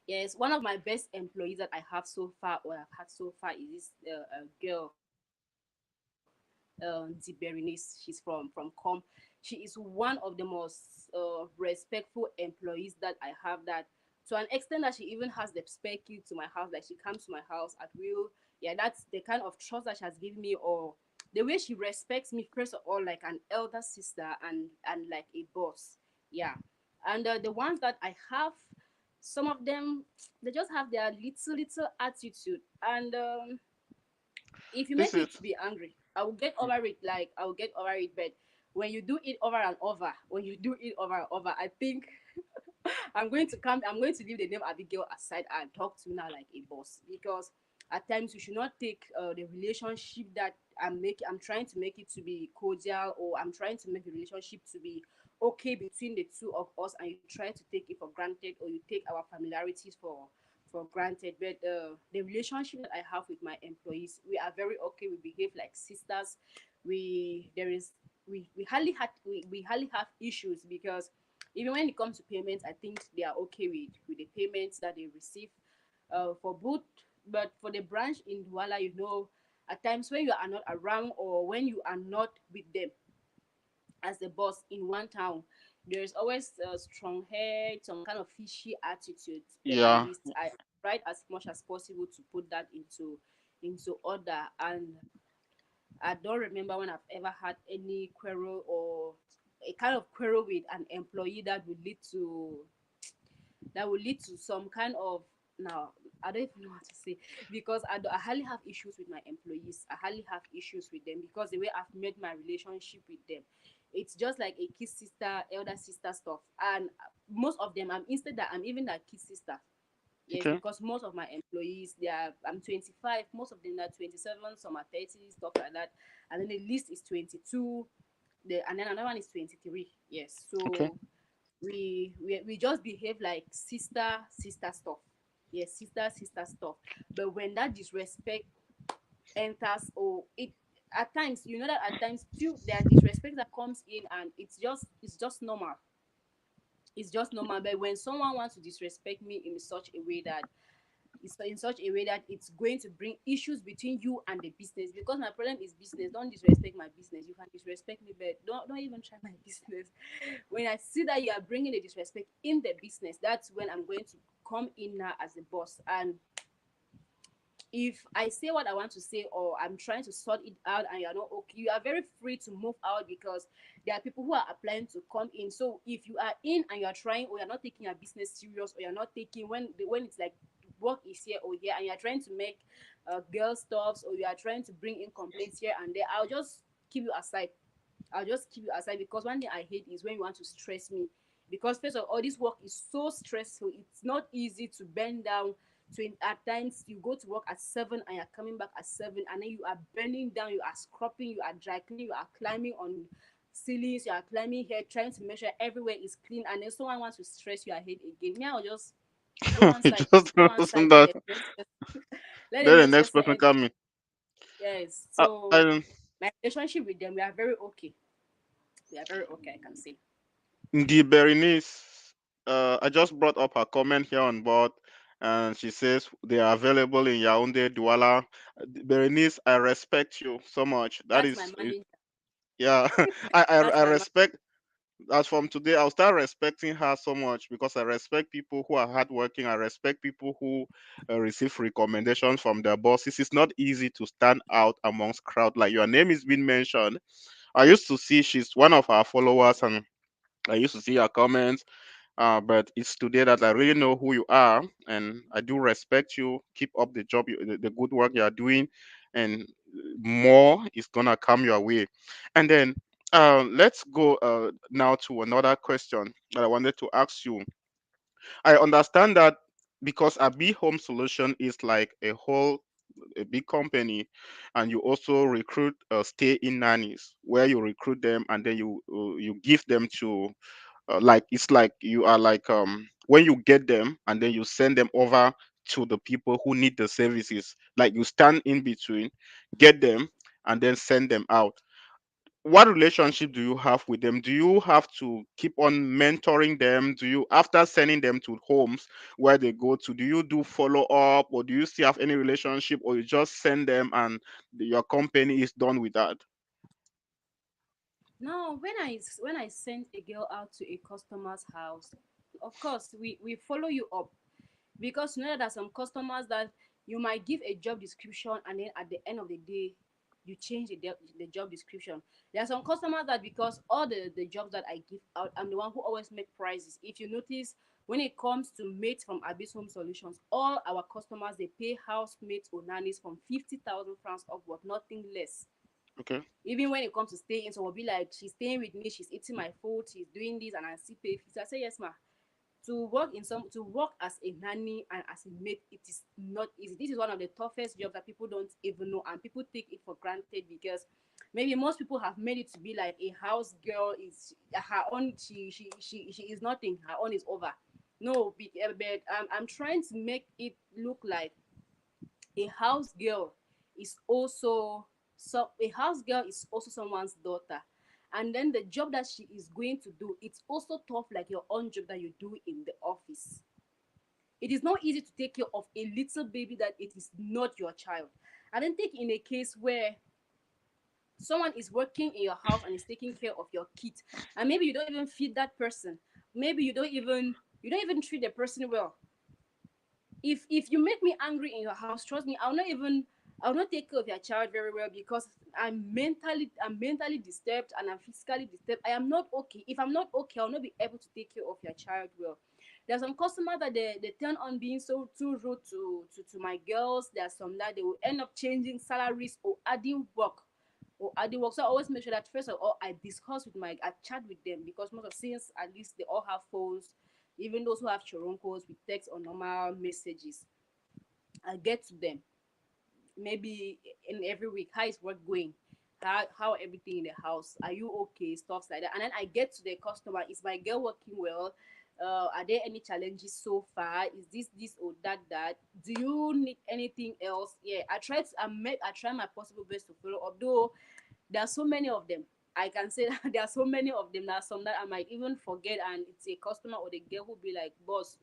Speaker 7: yes, one of my best employees that I have so far, or I've had so far, is this girl, Di Berenice. She's from Com. She is one of the most respectful employees that I have. That to an extent that she even has the spare key to my house. Like she comes to my house at will. Yeah, that's the kind of trust that she has given me, or the way she respects me, first of all, like an elder sister, and like a boss. Yeah, and the ones that I have, some of them, they just have their little attitude, and if you
Speaker 3: This
Speaker 7: make me
Speaker 3: is
Speaker 7: to be angry, I will get over it. Like I will get over it. But when you do it over and over, I think I'm going to leave the name Abigail aside and talk to you now like a boss, because at times you should not take the relationship that I'm trying to make it to be cordial, or I'm trying to make the relationship to be okay between the two of us, and you try to take it for granted, or you take our familiarities for granted. But the relationship that I have with my employees, we are very okay. We behave like sisters. We there is we hardly have issues, because even when it comes to payments, I think they are okay with the payments that they receive for both. But for the branch in Douala, at times when you are not around, or when you are not with them as the boss in one town, there's always a strong head, some kind of fishy attitude. But at
Speaker 3: yeah.
Speaker 7: least I tried as much as possible to put that into order. And I don't remember when I've ever had any quarrel, or a kind of quarrel with an employee that would lead to some kind of, now I don't even know what to say, because I hardly have issues with my employees. I hardly have issues with them, because the way I've made my relationship with them, it's just like a kid sister, elder sister stuff. And most of them, I'm even that kid sister. Yes,
Speaker 3: Okay.
Speaker 7: because most of my employees, I'm 25, most of them are 27, some are 30, stuff like that. And then the list is 22, and then another one is 23. Yes,
Speaker 3: Okay.
Speaker 7: so we just behave like sister stuff. Yes, sister stuff. But when that disrespect enters, or it at times, that at times too, there are disrespect that comes in, and it's just normal. It's just normal. But when someone wants to disrespect me in such a way that it's in such a way that it's going to bring issues between you and the business. Because my problem is business. Don't disrespect my business. You can disrespect me, but don't even try my business. When I see that you are bringing the disrespect in the business, that's when I'm going to come in now as a boss. And if I say what I want to say, or I'm trying to sort it out and you're not okay, you are very free to move out, because there are people who are applying to come in. So if you are in and you're trying, or you're not taking your business serious, or you're not taking when it's like work is here or here, and you're trying to make girl stuffs, or you are trying to bring in complaints here and there, I'll just keep you aside. I'll just keep you aside, because one thing I hate is when you want to stress me. Because first of all, this work is so stressful. It's not easy to bend down. At times you go to work at 7 and you're coming back at 7, and then you are bending down, you are scrubbing, you are dry cleaning, you are climbing on ceilings, you are climbing here, trying to make sure everywhere is clean, and then someone wants to stress your head again. Me, I'll just go one side,
Speaker 3: Just
Speaker 7: go one
Speaker 3: listen
Speaker 7: side,
Speaker 3: that.
Speaker 7: let the
Speaker 3: Then the
Speaker 7: next
Speaker 3: next
Speaker 7: person
Speaker 3: person
Speaker 7: enter.
Speaker 3: come in.
Speaker 7: Yes.
Speaker 3: I,
Speaker 7: So
Speaker 3: I,
Speaker 7: my relationship with them, we are very okay. We are very okay, I can say.
Speaker 3: the Berenice, I just brought up her comment here on board, and she says they are available in Yaoundé, Douala. Berenice, I respect you so much. That
Speaker 7: That's my
Speaker 3: is,
Speaker 7: manager.
Speaker 3: yeah,
Speaker 7: That's
Speaker 3: I
Speaker 7: my manager.
Speaker 3: respect. As from today, I'll start respecting her so much because I respect people who are hardworking. I respect people who receive recommendations from their bosses. It's not easy to stand out amongst crowd. Like your name is being mentioned. I used to see she's one of our followers, and I used to see her comments. But it's today that I really know who you are, and I do respect you. Keep up the job, the good work you are doing, and more is gonna come your way. And then let's go now to another question that I wanted to ask you. I understand that because a B Home Solution is like a big company, and you also recruit stay-in nannies, where you recruit them and then you give them to like it's like you are like when you get them and then you send them over to the people who need the services, like you stand in between, get them, and then send them out. What relationship do you have with them? Do you have to keep on mentoring them? Do you, after sending them to homes where they go to, do you do follow up, or do you still have any relationship, or you just send them and your company is done with that?
Speaker 7: No, when I send a girl out to a customer's house, of course we follow you up, because you know that there are some customers that you might give a job description, and then at the end of the day you change the job description. There are some customers that, because all the jobs that I give out, I'm the one who always make prices. If you notice, when it comes to mates from Abyss Home Solutions, all our customers, they pay housemates or nannies from 50,000 francs upward, nothing less.
Speaker 3: Okay.
Speaker 7: Even when it comes to staying, so will be like, she's staying with me, she's eating my food, she's doing this, and I still pay fees. I say yes, ma. To work as a nanny and as a maid, it is not easy. This is one of the toughest jobs that people don't even know, and people take it for granted, because maybe most people have made it to be like a house girl is her own. She is nothing. Her own is over. No, but I'm trying to make it look like a house girl is also, a house girl is also someone's daughter. And then the job that she is going to do, it's also tough, like your own job that you do in the office. It is not easy to take care of a little baby that it is not your child. And then take in a case where someone is working in your house and is taking care of your kid, and maybe you don't even feed that person. Maybe you don't even treat the person well. If you make me angry in your house, trust me, I'll not take care of your child very well, because I'm mentally disturbed, and I'm physically disturbed. I am not okay. If I'm not okay, I'll not be able to take care of your child well. There's some customers that they turn on being so too rude to my girls. There's some that they will end up changing salaries or adding work. So I always make sure that first of all I chat with them, because most of, since at least they all have phones, even those who have choronkos, with text or normal messages, I get to them maybe in every week. How is work going? How everything in the house? Are you okay? Stuff like that. And then I get to the customer. Is my girl working well? Are there any challenges so far? Is this or that? Do you need anything else? Yeah, I try my possible best to follow up. Though there are so many of them. I can say that there are so many of them. There are some that I might even forget, and it's a customer or the girl who be like, "Boss,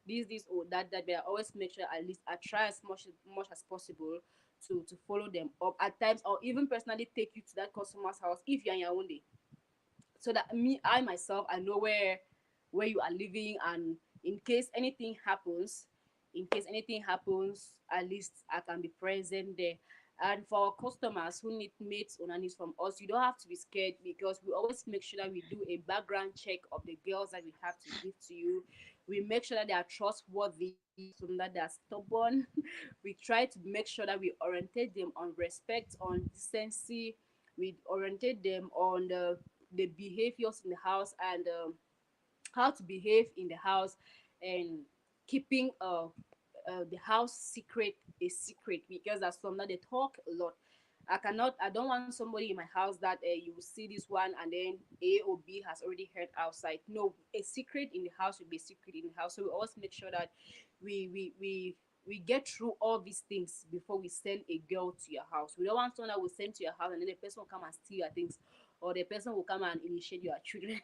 Speaker 7: this or that, but I always make sure at least I try as much as possible to follow them up at times, or even personally take you to that customer's house if you're in Yaoundé, so that I myself, I know where you are living, and in case anything happens, at least I can be present there. And for our customers who need mates or nannies from us, you don't have to be scared, because we always make sure that we do a background check of the girls that we have to give to you. We make sure that they are trustworthy, so that they are stubborn. We try to make sure that we orientate them on respect, on decency. We orientate them on the behaviors in the house, and how to behave in the house, and keeping the house secret a secret, because that's some that they talk a lot. I don't want somebody in my house that you will see this one and then A or B has already heard outside. No, a secret in the house will be a secret in the house. So we always make sure that we get through all these things before we send a girl to your house. We don't want someone that will send to your house and then the person will come and steal your things, or the person will come and initiate your children.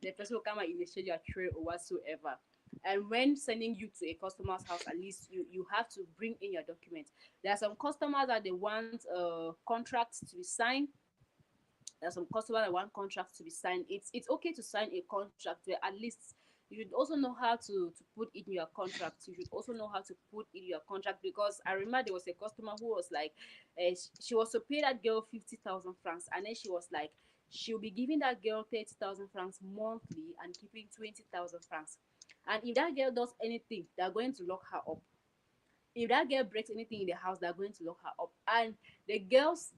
Speaker 7: The person will come and initiate your children or whatsoever. And when sending you to a customer's house, at least you have to bring in your documents. There are some customers that they want contracts to be signed. There's some customers that want contracts to be signed. It's okay to sign a contract, but at least you should also know how to put in your contract. You should also know how to put in your contract, because I remember there was a customer who was like, she was to pay that girl 50,000 francs, and then she was like, she'll be giving that girl 30,000 francs monthly and keeping 20,000 francs. And if that girl does anything, they're going to lock her up. If that girl breaks anything in the house, they're going to lock her up. And the girls,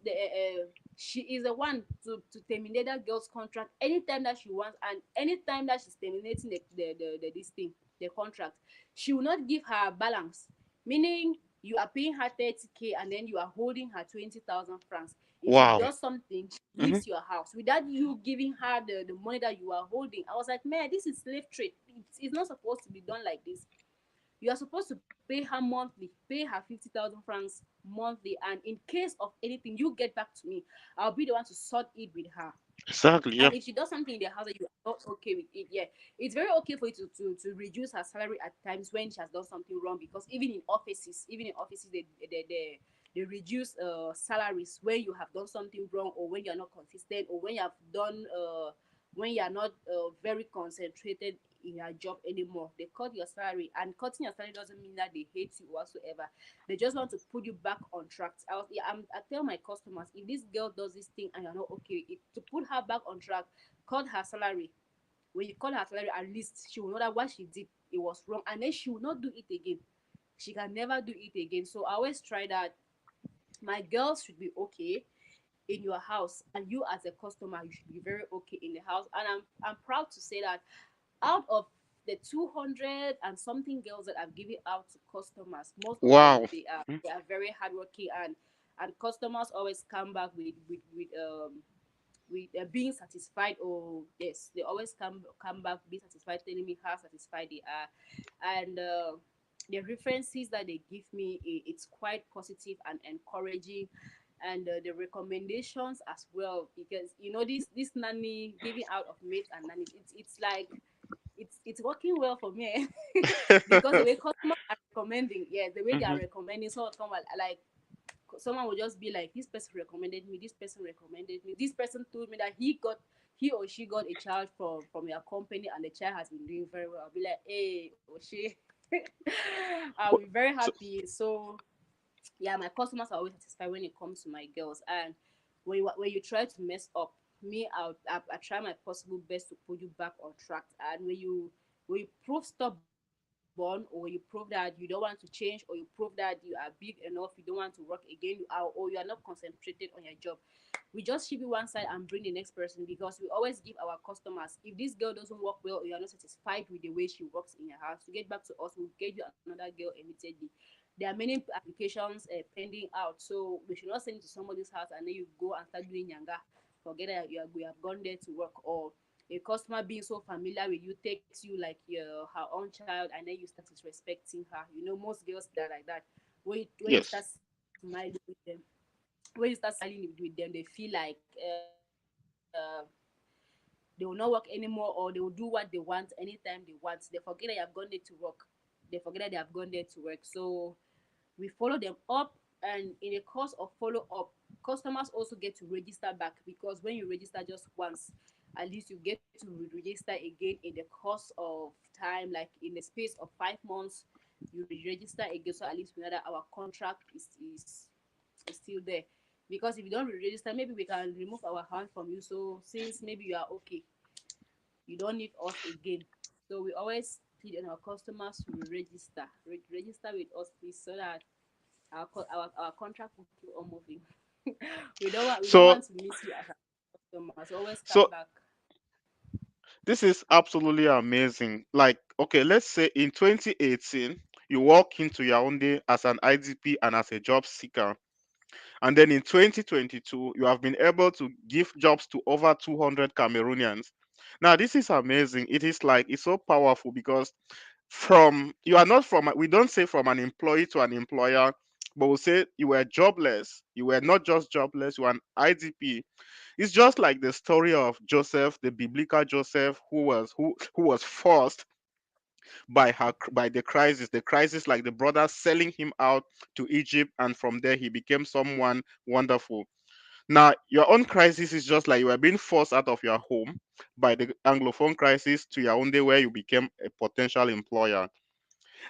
Speaker 7: she is the one to terminate that girl's contract anytime that she wants, and anytime that she's terminating the this thing, the contract, she will not give her balance. Meaning, you are paying her 30K and then you are holding her 20,000 francs. If she
Speaker 3: Wow.
Speaker 7: does something, she leaves your house without you giving her the money that you are holding. I was like, man, this is slave trade. It's not supposed to be done like this. You are supposed to pay her monthly, pay her 50,000 francs monthly, and in case of anything, you get back to me. I'll be the one to sort it with her.
Speaker 3: Exactly. Yeah.
Speaker 7: And if she does something in the house that you are not okay with it, yeah, it's very okay for you to reduce her salary at times when she has done something wrong. Because even in offices, they reduce salaries when you have done something wrong, or when you are not consistent, or when you have done when you are not very concentrated in your job anymore. They cut your salary, and cutting your salary doesn't mean that they hate you whatsoever. They just want to put you back on track. I tell my customers, if this girl does this thing and you're not okay with it, to put her back on track, cut her salary. When you cut her salary, at least she will know that what she did, it was wrong, and then she will not do it again. She can never do it again. So I always try that my girls should be okay in your house, and you as a customer, you should be very okay in the house. And I'm proud to say that out of the 200 and something girls that I've given out to customers, most of them,
Speaker 3: Wow.
Speaker 7: they are very hardworking, and customers always come back with being satisfied. Or yes, they always come back being satisfied, telling me how satisfied they are. And the references that they give me, it's quite positive and encouraging. And the recommendations as well, because this nanny giving out of mates and nannies, it's like it's working well for me. Because the way customers are recommending, yeah, the way they are
Speaker 3: Mhm.
Speaker 7: recommending, so come like someone will just be like, this person recommended me, this person recommended me, this person told me that he or she got a child from your company, and the child has been doing very well. I'll be like, hey, or she. I'll be very
Speaker 3: So,
Speaker 7: happy. So yeah, my customers are always satisfied when it comes to my girls. And when you try to mess up, I try my possible best to put you back on track. And when you prove stubborn, or you prove that you don't want to change, or you prove that you are big enough, you don't want to work again, or you are not concentrated on your job, we just shift it one side and bring the next person. Because we always give our customers, if this girl doesn't work well, or you are not satisfied with the way she works in your house, to get back to us, we'll get you another girl immediately. There are many applications pending out, so we should not send it to somebody's house and then you go and start doing yanga. Forget that we have gone there to work. Or a customer being so familiar with you takes you like her own child, and then you start disrespecting her. Most girls, they're like that. When you
Speaker 3: yes.
Speaker 7: start smiling with them, they feel like they will not work anymore, or they will do what they want anytime they want. They forget that you have gone there to work. they forget that they have gone there to work. So we follow them up, and in the course of follow up, customers also get to register back, because when you register just once, at least you get to register again in the course of time, like in the space of 5 months, you register again. So at least we know that our contract is still there. Because if you don't register, maybe we can remove our hand from you. So since maybe you are okay, you don't need us again. So we always plead on our customers to register, register with us, please, so that our contract will keep on moving. We don't
Speaker 3: So
Speaker 7: want to miss you as a customer. So always come
Speaker 3: so
Speaker 7: back.
Speaker 3: this is absolutely amazing. Like, okay, let's say in 2018, you walk into Yaoundé as an IDP and as a job seeker. And then in 2022, you have been able to give jobs to over 200 Cameroonians. Now, this is amazing. It is like, it's so powerful because from, you are not from, we don't say from an employee to an employer, but we say you were jobless. You were not just jobless, you were an IDP. It's just like the story of Joseph, the biblical Joseph, who was forced by the crisis, like the brothers selling him out to Egypt, and from there he became someone wonderful. Now, your own crisis is just like you were being forced out of your home by the Anglophone crisis to Yaoundé, where you became a potential employer.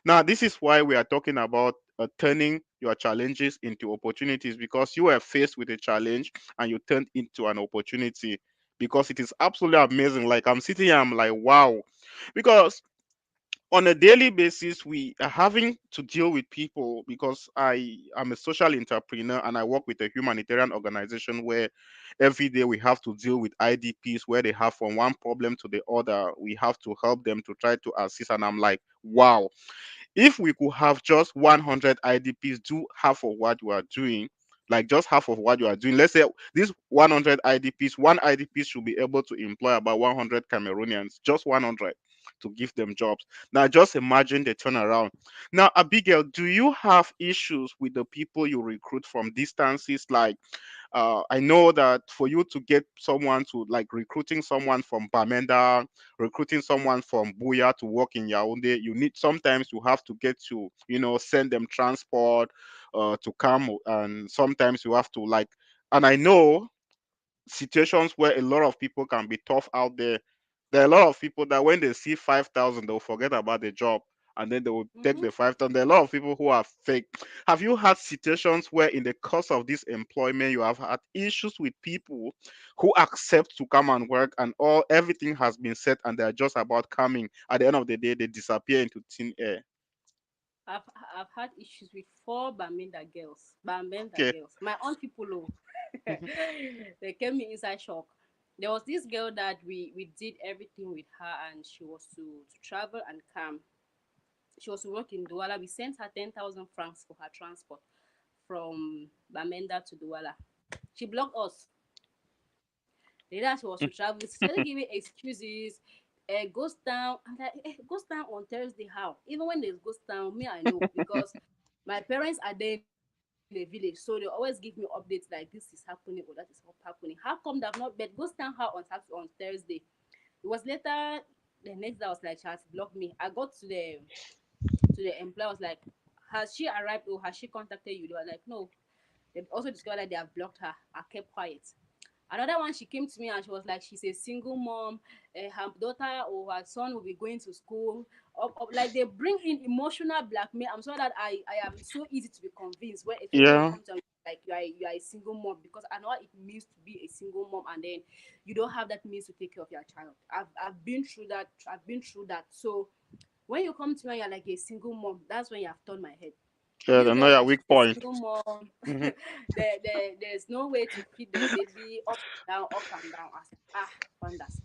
Speaker 3: Now, this is why we are talking about turning your challenges into opportunities, because you were faced with a challenge and you turned into an opportunity. Because it is absolutely amazing. Like, I'm sitting here, I'm like, wow. Because on a daily basis we are having to deal with people, because I am a social entrepreneur and I work with a humanitarian organization where every day we have to deal with IDPs, where they have from one problem to the other. We have to help them to try to assist, and I'm like, wow, if we could have just 100 IDPs do half of what we are doing, like just half of what you are doing, let's say these 100 IDPs, one IDP should be able to employ about 100 Cameroonians, just 100, to give them jobs. Now, just imagine the turnaround. Now, Abigail, do you have issues with the people you recruit from distances? Like, I know that for you to get someone to, like, recruiting someone from Bamenda, recruiting someone from Buya to work in Yaoundé, you need, sometimes you have to get to, send them transport to come, and sometimes you have to, like, and I know situations where a lot of people can be tough out there. There are a lot of people that when they see 5,000, they'll forget about the job and then they will take
Speaker 7: Mm-hmm.
Speaker 3: the 5,000. There are a lot of people who are fake. Have you had situations where, in the course of this employment, you have had issues with people who accept to come and work, and everything has been set and they're just about coming? At the end of the day, they disappear into thin air.
Speaker 7: I've I've had issues with 4 Bamenda
Speaker 3: Okay.
Speaker 7: girls. My own people, oh,
Speaker 3: Mhm.
Speaker 7: they came me inside shock. There was this girl that we did everything with her, and she was to travel and come. She was to work in Douala. We sent her 10,000 francs for her transport from Bamenda to Douala. She blocked us. Later she was to travel. She started giving excuses. Ghost town. I'm like, ghost town on Thursday? How? Even when there's ghost town, me I know, because my parents are there in the village, so they always give me updates like this is happening or that is not happening. How come they've not bet ghost town how on Thursday? It was later, the next day I was like, she has blocked me. I got to the employer, I was like, has she arrived or has she contacted you? They were like, no. They also discovered that they have blocked her. I kept quiet. Another one, she came to me and she was like, she's a single mom. Her daughter or her son will be going to school. Like, they bring in emotional blackmail. I'm sorry that I am so easy to be convinced when, especially when you
Speaker 3: Yeah.
Speaker 7: come to, like, you are a single mom, because I know what it means to be a single mom, and then you don't have that means to take care of your child. I've been through that. I've been through that. So when you come to me and you're like a single mom, that's when you have turned my head.
Speaker 3: Yeah,
Speaker 7: This
Speaker 3: they know
Speaker 7: girl
Speaker 3: your
Speaker 7: said
Speaker 3: weak
Speaker 7: she's a
Speaker 3: point.
Speaker 7: single mom.
Speaker 3: Mhm.
Speaker 7: There's no way to feed the baby up and down, up and down. I said, wonders.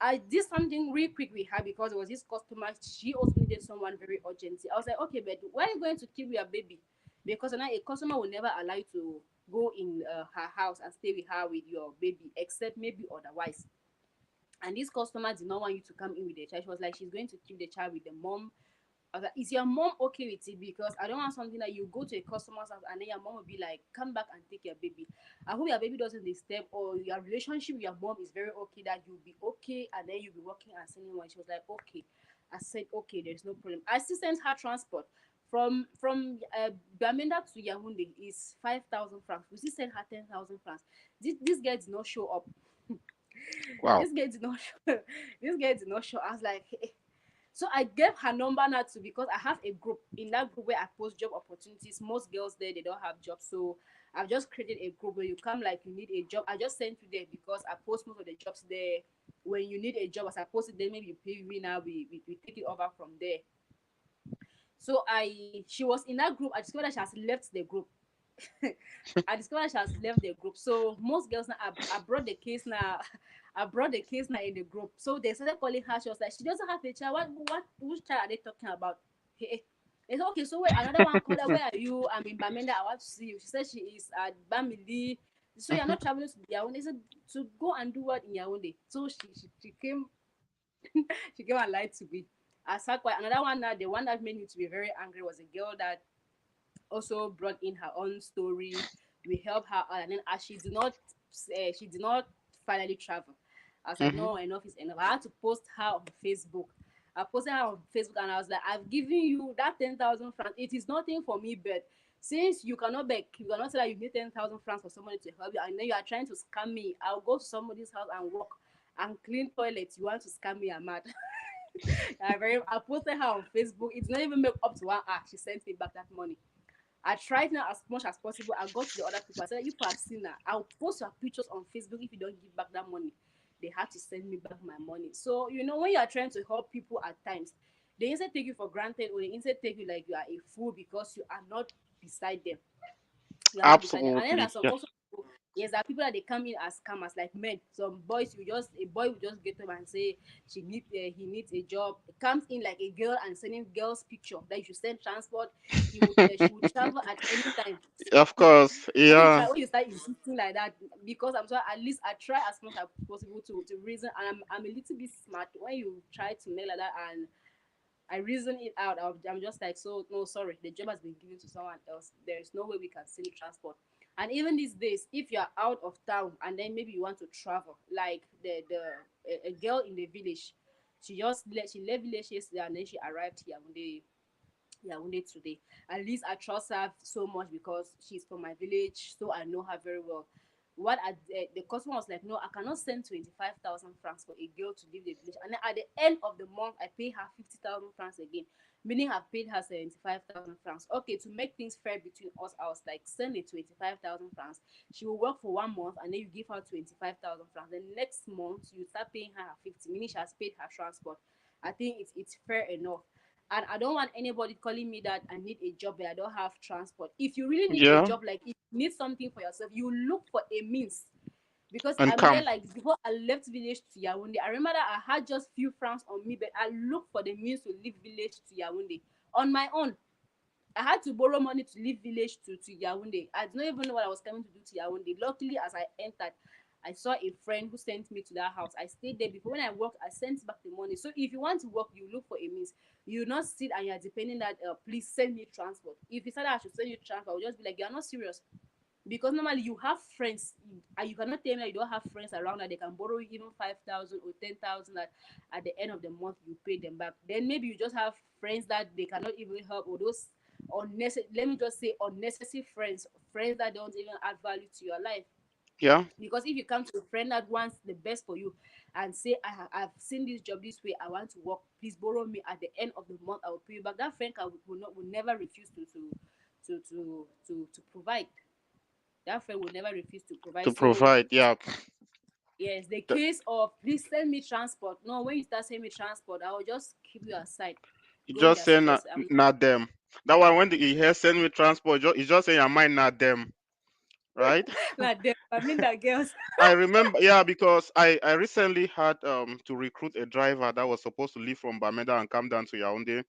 Speaker 7: I did something real quick with her because it was this customer. She also needed someone very urgently. I was like, okay, but where are you going to keep your baby? Because now a customer will never allow you to go in her house and stay with her with your baby, except maybe otherwise. And this customer did not want you to come in with the child. She was like, she's going to keep the child with the mom I was like, is your mom okay with it? Because I don't want something that you go to a customer's house and then your mom will be like, come back and take your baby. I hope your baby doesn't disturb or your relationship with your mom is very okay, that you'll be okay and then you'll be working and sending one. She was like, okay. I said, okay, there's no problem. I still sent her transport from Bamenda to Yaoundé is 5,000 francs. We still send her 10,000 francs. This girl did not show up.
Speaker 3: Wow.
Speaker 7: This girl did not show. This girl did not show. I was like, hey. So I gave her number now too because I have a group. In that group where I post job opportunities, most girls there they don't have jobs. So I've just created a group where you come like you need a job. I just sent you there because I post most of the jobs there. When you need a job, as I post it there, maybe you pay me now. We take it over from there. So she was in that group. I discovered that she has left the group. I discovered she has left the group. So most girls now, I brought the case now. I brought the case now in the group. So they started calling her. She was like, she doesn't have a child. Which child are they talking about? Hey, it's okay. So wait, another one called her. Where are you? I'm in Bamenda. I want to see you. She said she is at Bamili. So you're not traveling to Yaoundé. Said to go and do what in Yaoundé. So she came. She came and lied to me. I sat quiet. Another one that the one that made me to be very angry was a girl that also brought in her own story. We helped her out, and then as she did not finally travel. I was like,
Speaker 3: Mm-hmm.
Speaker 7: no, enough is enough. I had to post her on Facebook. I posted her on Facebook, and I was like, I've given you that 10,000 francs. It is nothing for me, but since you cannot beg, you cannot say that you need 10,000 francs for somebody to help you, and then you are trying to scam me. I'll go to somebody's house and work and clean toilets. You want to scam me? I'm mad. I posted her on Facebook. It's not even make up to 1 hour. She sent me back that money. I tried now as much as possible. I got to the other people. I said, you people have seen that. I'll post your pictures on Facebook if you don't give back that money. They had to send me back my money. So, when you are trying to help people at times, they instead take you for granted or they instead take you like you are a fool because you are not beside them. You are not beside them. And then
Speaker 3: Absolutely.
Speaker 7: there's some
Speaker 3: Yeah.
Speaker 7: also people, yes, there are people that they come in as scammers, like men. Some boys, a boy will just get them and say he needs a job. It comes in like a girl and sending girls picture that you should send transport. She would travel at any time.
Speaker 3: Of course. Yeah.
Speaker 7: When you start insisting like that, because I'm sorry, at least I try as much as possible to reason, and I'm a little bit smart when you try to make like that and I reason it out. I'm just like, so no, sorry, the job has been given to someone else. There is no way we can send transport. And even these days, if you're out of town and then maybe you want to travel, like a girl in the village, she left village yesterday and then she arrived here one day. Yaoundé today. At least I trust her so much because she's from my village, so I know her very well. The customer was like, no, I cannot send 25,000 francs for a girl to leave the village. And then at the end of the month, I pay her 50,000 francs again, meaning I've paid her 75,000 francs. Okay, to make things fair between us, I was like, send it 25,000 francs. She will work for 1 month and then you give her 25,000 francs. The next month, you start paying her 50, meaning she has paid her transport. I think it's fair enough. And I don't want anybody calling me that I need a job but I don't have transport. If you really need a
Speaker 3: Yeah.
Speaker 7: job, like if you need something for yourself, you look for a means. Because
Speaker 3: And
Speaker 7: I'm here
Speaker 3: come.
Speaker 7: like before I left village to Yaoundé. I remember that I had just few francs on me, but I looked for the means to leave village to Yaoundé on my own. I had to borrow money to leave village to Yaoundé. I don't even know what I was coming to do to Yaoundé. Luckily, as I entered, I saw a friend who sent me to that house. I stayed there before. When I worked, I sent back the money. So if you want to work, you look for a means. You not sit and you're depending that please send me transport. If you said I should send you transport, I would just be like, you're not serious. Because normally you have friends and you cannot tell me that you don't have friends around that they can borrow you even 5,000 or 10,000 that at the end of the month you pay them back. Then maybe you just have friends that they cannot even help, or those unnecessary, let me just say unnecessary friends that don't even add value to your life.
Speaker 3: Yeah.
Speaker 7: Because if you come to a friend that wants the best for you and say, I've seen this job this way, I want to work, please borrow me, at the end of the month I will pay you back, that friend will never refuse to provide. That friend will never refuse to provide.
Speaker 3: To
Speaker 7: So
Speaker 3: provide. Yeah.
Speaker 7: yes, the
Speaker 3: Th-
Speaker 7: case of please send me transport. No, when you start sending me transport, I will just keep you aside.
Speaker 3: You
Speaker 7: Don't be
Speaker 3: just say not,
Speaker 7: serious. I'm
Speaker 3: not them. That one when you hear send me transport, you just say your mind not them, right?
Speaker 7: not them. I mean that girls.
Speaker 3: I remember, yeah, because I recently had to recruit a driver that was supposed to leave from Bamenda and come down to Yaoundé.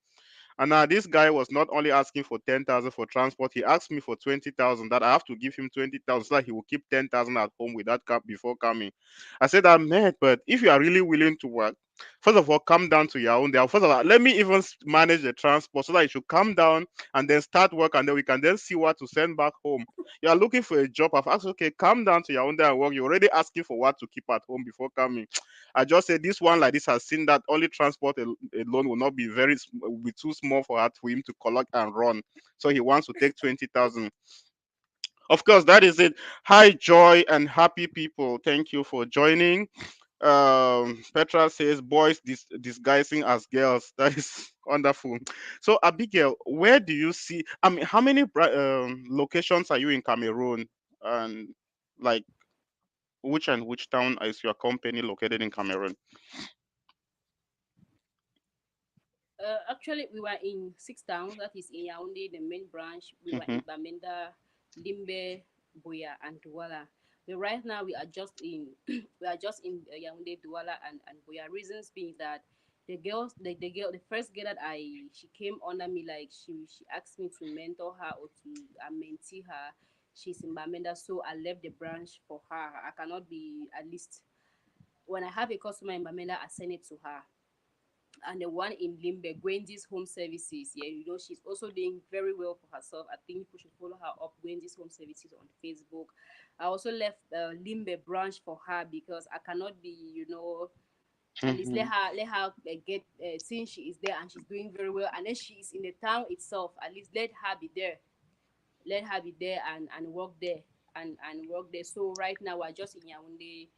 Speaker 3: And now this guy was not only asking for 10,000 for transport, he asked me for 20,000, that I have to give him 20,000 so that he will keep 10,000 at home with that cap before coming. I said, I'm mad, but if you are really willing to work, First of all, come down to Yaoundé. First of all, let me even manage the transport so that you should come down and then start work, and then we can then see what to send back home. You are looking for a job. I've asked, okay, come down to Yaoundé and work. You're already asking for what to keep at home before coming. I just said this one like this has seen that only transport alone will not be will be too small for him to collect and run. So he wants to take 20,000. Of course, that is it. Hi, joy and happy people. Thank you for joining. Petra says boys disguising as girls. That is wonderful. So Abigail, where do you see? I mean, how many locations are you in Cameroon? And like, which and which town is your company located in Cameroon?
Speaker 7: Actually, we were in six towns. That is in Yaoundé, the main branch. We were
Speaker 3: Hmm.
Speaker 7: in Bamenda, Limbe, Boya, and Douala. But right now, we are just in we are just in Yaoundé, Douala, and Boya. Reasons being that the first girl that she came under me, like she asked me to mentor her or to mentee her. She's in Bamenda, so I left the branch for her. I cannot be, at least when I have a customer in Bamenda, I send it to her. And the one in Limbe, Gwendy's Home Services. Yeah, she's also doing very well for herself. I think people should follow her up, Gwendy's Home Services on Facebook. I also left Limbe branch for her because I cannot be, at least
Speaker 3: Hmm.
Speaker 7: let her get since she is there and she's doing very well, and then she is in the town itself. At least let her be there and work there and work there. So right now we're just in Yaoundé,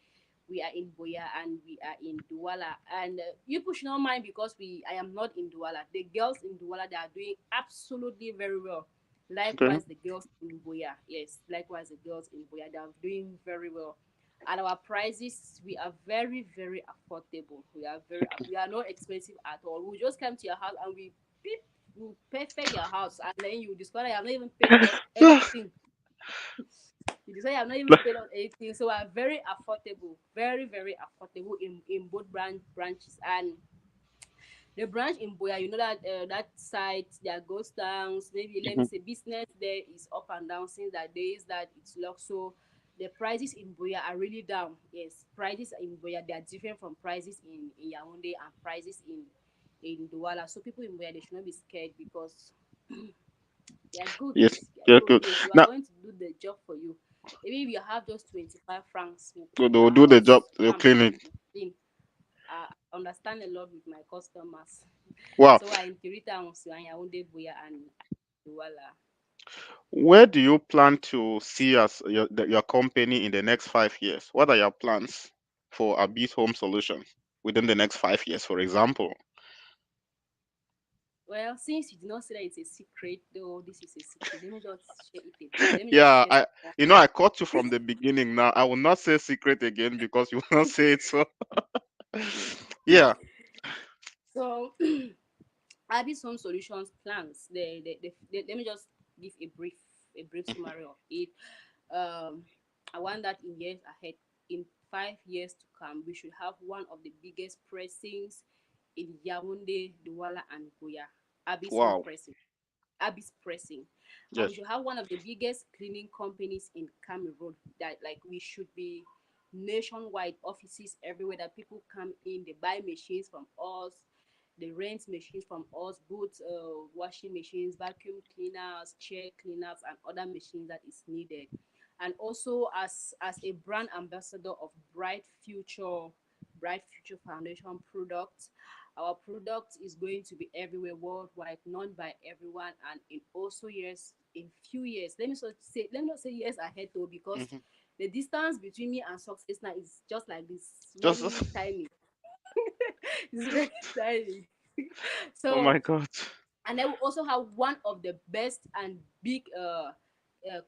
Speaker 7: we are in Boya, and we are in Douala. And you should not mind because I am not in Douala. The girls in Douala, they are doing absolutely very well.
Speaker 3: Okay.
Speaker 7: Likewise, the girls in Boya. Yes, likewise, the girls in Boya, they are doing very well. And our prices, we are very, very affordable. We are not expensive at all. We just come to your house and we perfect your house, and then you discover you have not even paid on anything. You decide I'm not even paid on anything. So I'm very affordable, very, very affordable in both branches. And the branch in Boya, you know that that site, there are ghost towns, maybe let me
Speaker 3: Mhm.
Speaker 7: say business there is up and down since that days that it's locked. So the prices in Boya are really down. Yes, prices in Boya, they are different from prices in Yaoundé and prices in Douala. So people in Boya, they should not be scared because they are good.
Speaker 3: Yes,
Speaker 7: They are
Speaker 3: yeah,
Speaker 7: good.
Speaker 3: good.
Speaker 7: We are
Speaker 3: Now,
Speaker 7: going to do the job for you. Maybe if you have just 25 francs, we'll
Speaker 3: they
Speaker 7: come in
Speaker 3: will
Speaker 7: your
Speaker 3: do the job.
Speaker 7: house.
Speaker 3: They'll
Speaker 7: Come,
Speaker 3: clean it.
Speaker 7: clean. I understand a lot with my customers.
Speaker 3: Wow.
Speaker 7: So I integrate on Yaoundé Buya and Douala.
Speaker 3: Where do you plan to see us your company in the next 5 years? What are your plans for Abit Home Solutions within the next 5 years, for example?
Speaker 7: Well, since you did not say that it's a secret, though this is a secret, let me just share it a bit. Let me just
Speaker 3: Yeah,
Speaker 7: share some more.
Speaker 3: I caught you from the beginning. Now I will not say secret again because you will not say it. So yeah.
Speaker 7: So Abby's Home Solutions plans. Let me just give a brief summary of it. Um, I want that in years ahead, in 5 years to come, we should have one of the biggest pressings in Yaoundé, Douala, and Goya. Abby's Home
Speaker 3: Wow.
Speaker 7: Pressing. Abyss Pressing. And we
Speaker 3: Yes.
Speaker 7: should have one of the biggest cleaning companies in Cameroon, that like we should be nationwide offices everywhere, that people come in, they buy machines from us, they rent machines from us, both washing machines, vacuum cleaners, chair cleaners, and other machines that is needed. And also as a brand ambassador of Bright Future Foundation products, our product is going to be everywhere worldwide, known by everyone, and in also years, in few years. Let me not say years ahead though, because
Speaker 3: Hmm.
Speaker 7: the distance between me and success now is just like this,
Speaker 3: Just
Speaker 7: very tiny. It's very tiny.
Speaker 3: oh
Speaker 7: So,
Speaker 3: my God.
Speaker 7: and then we also have one of the best and big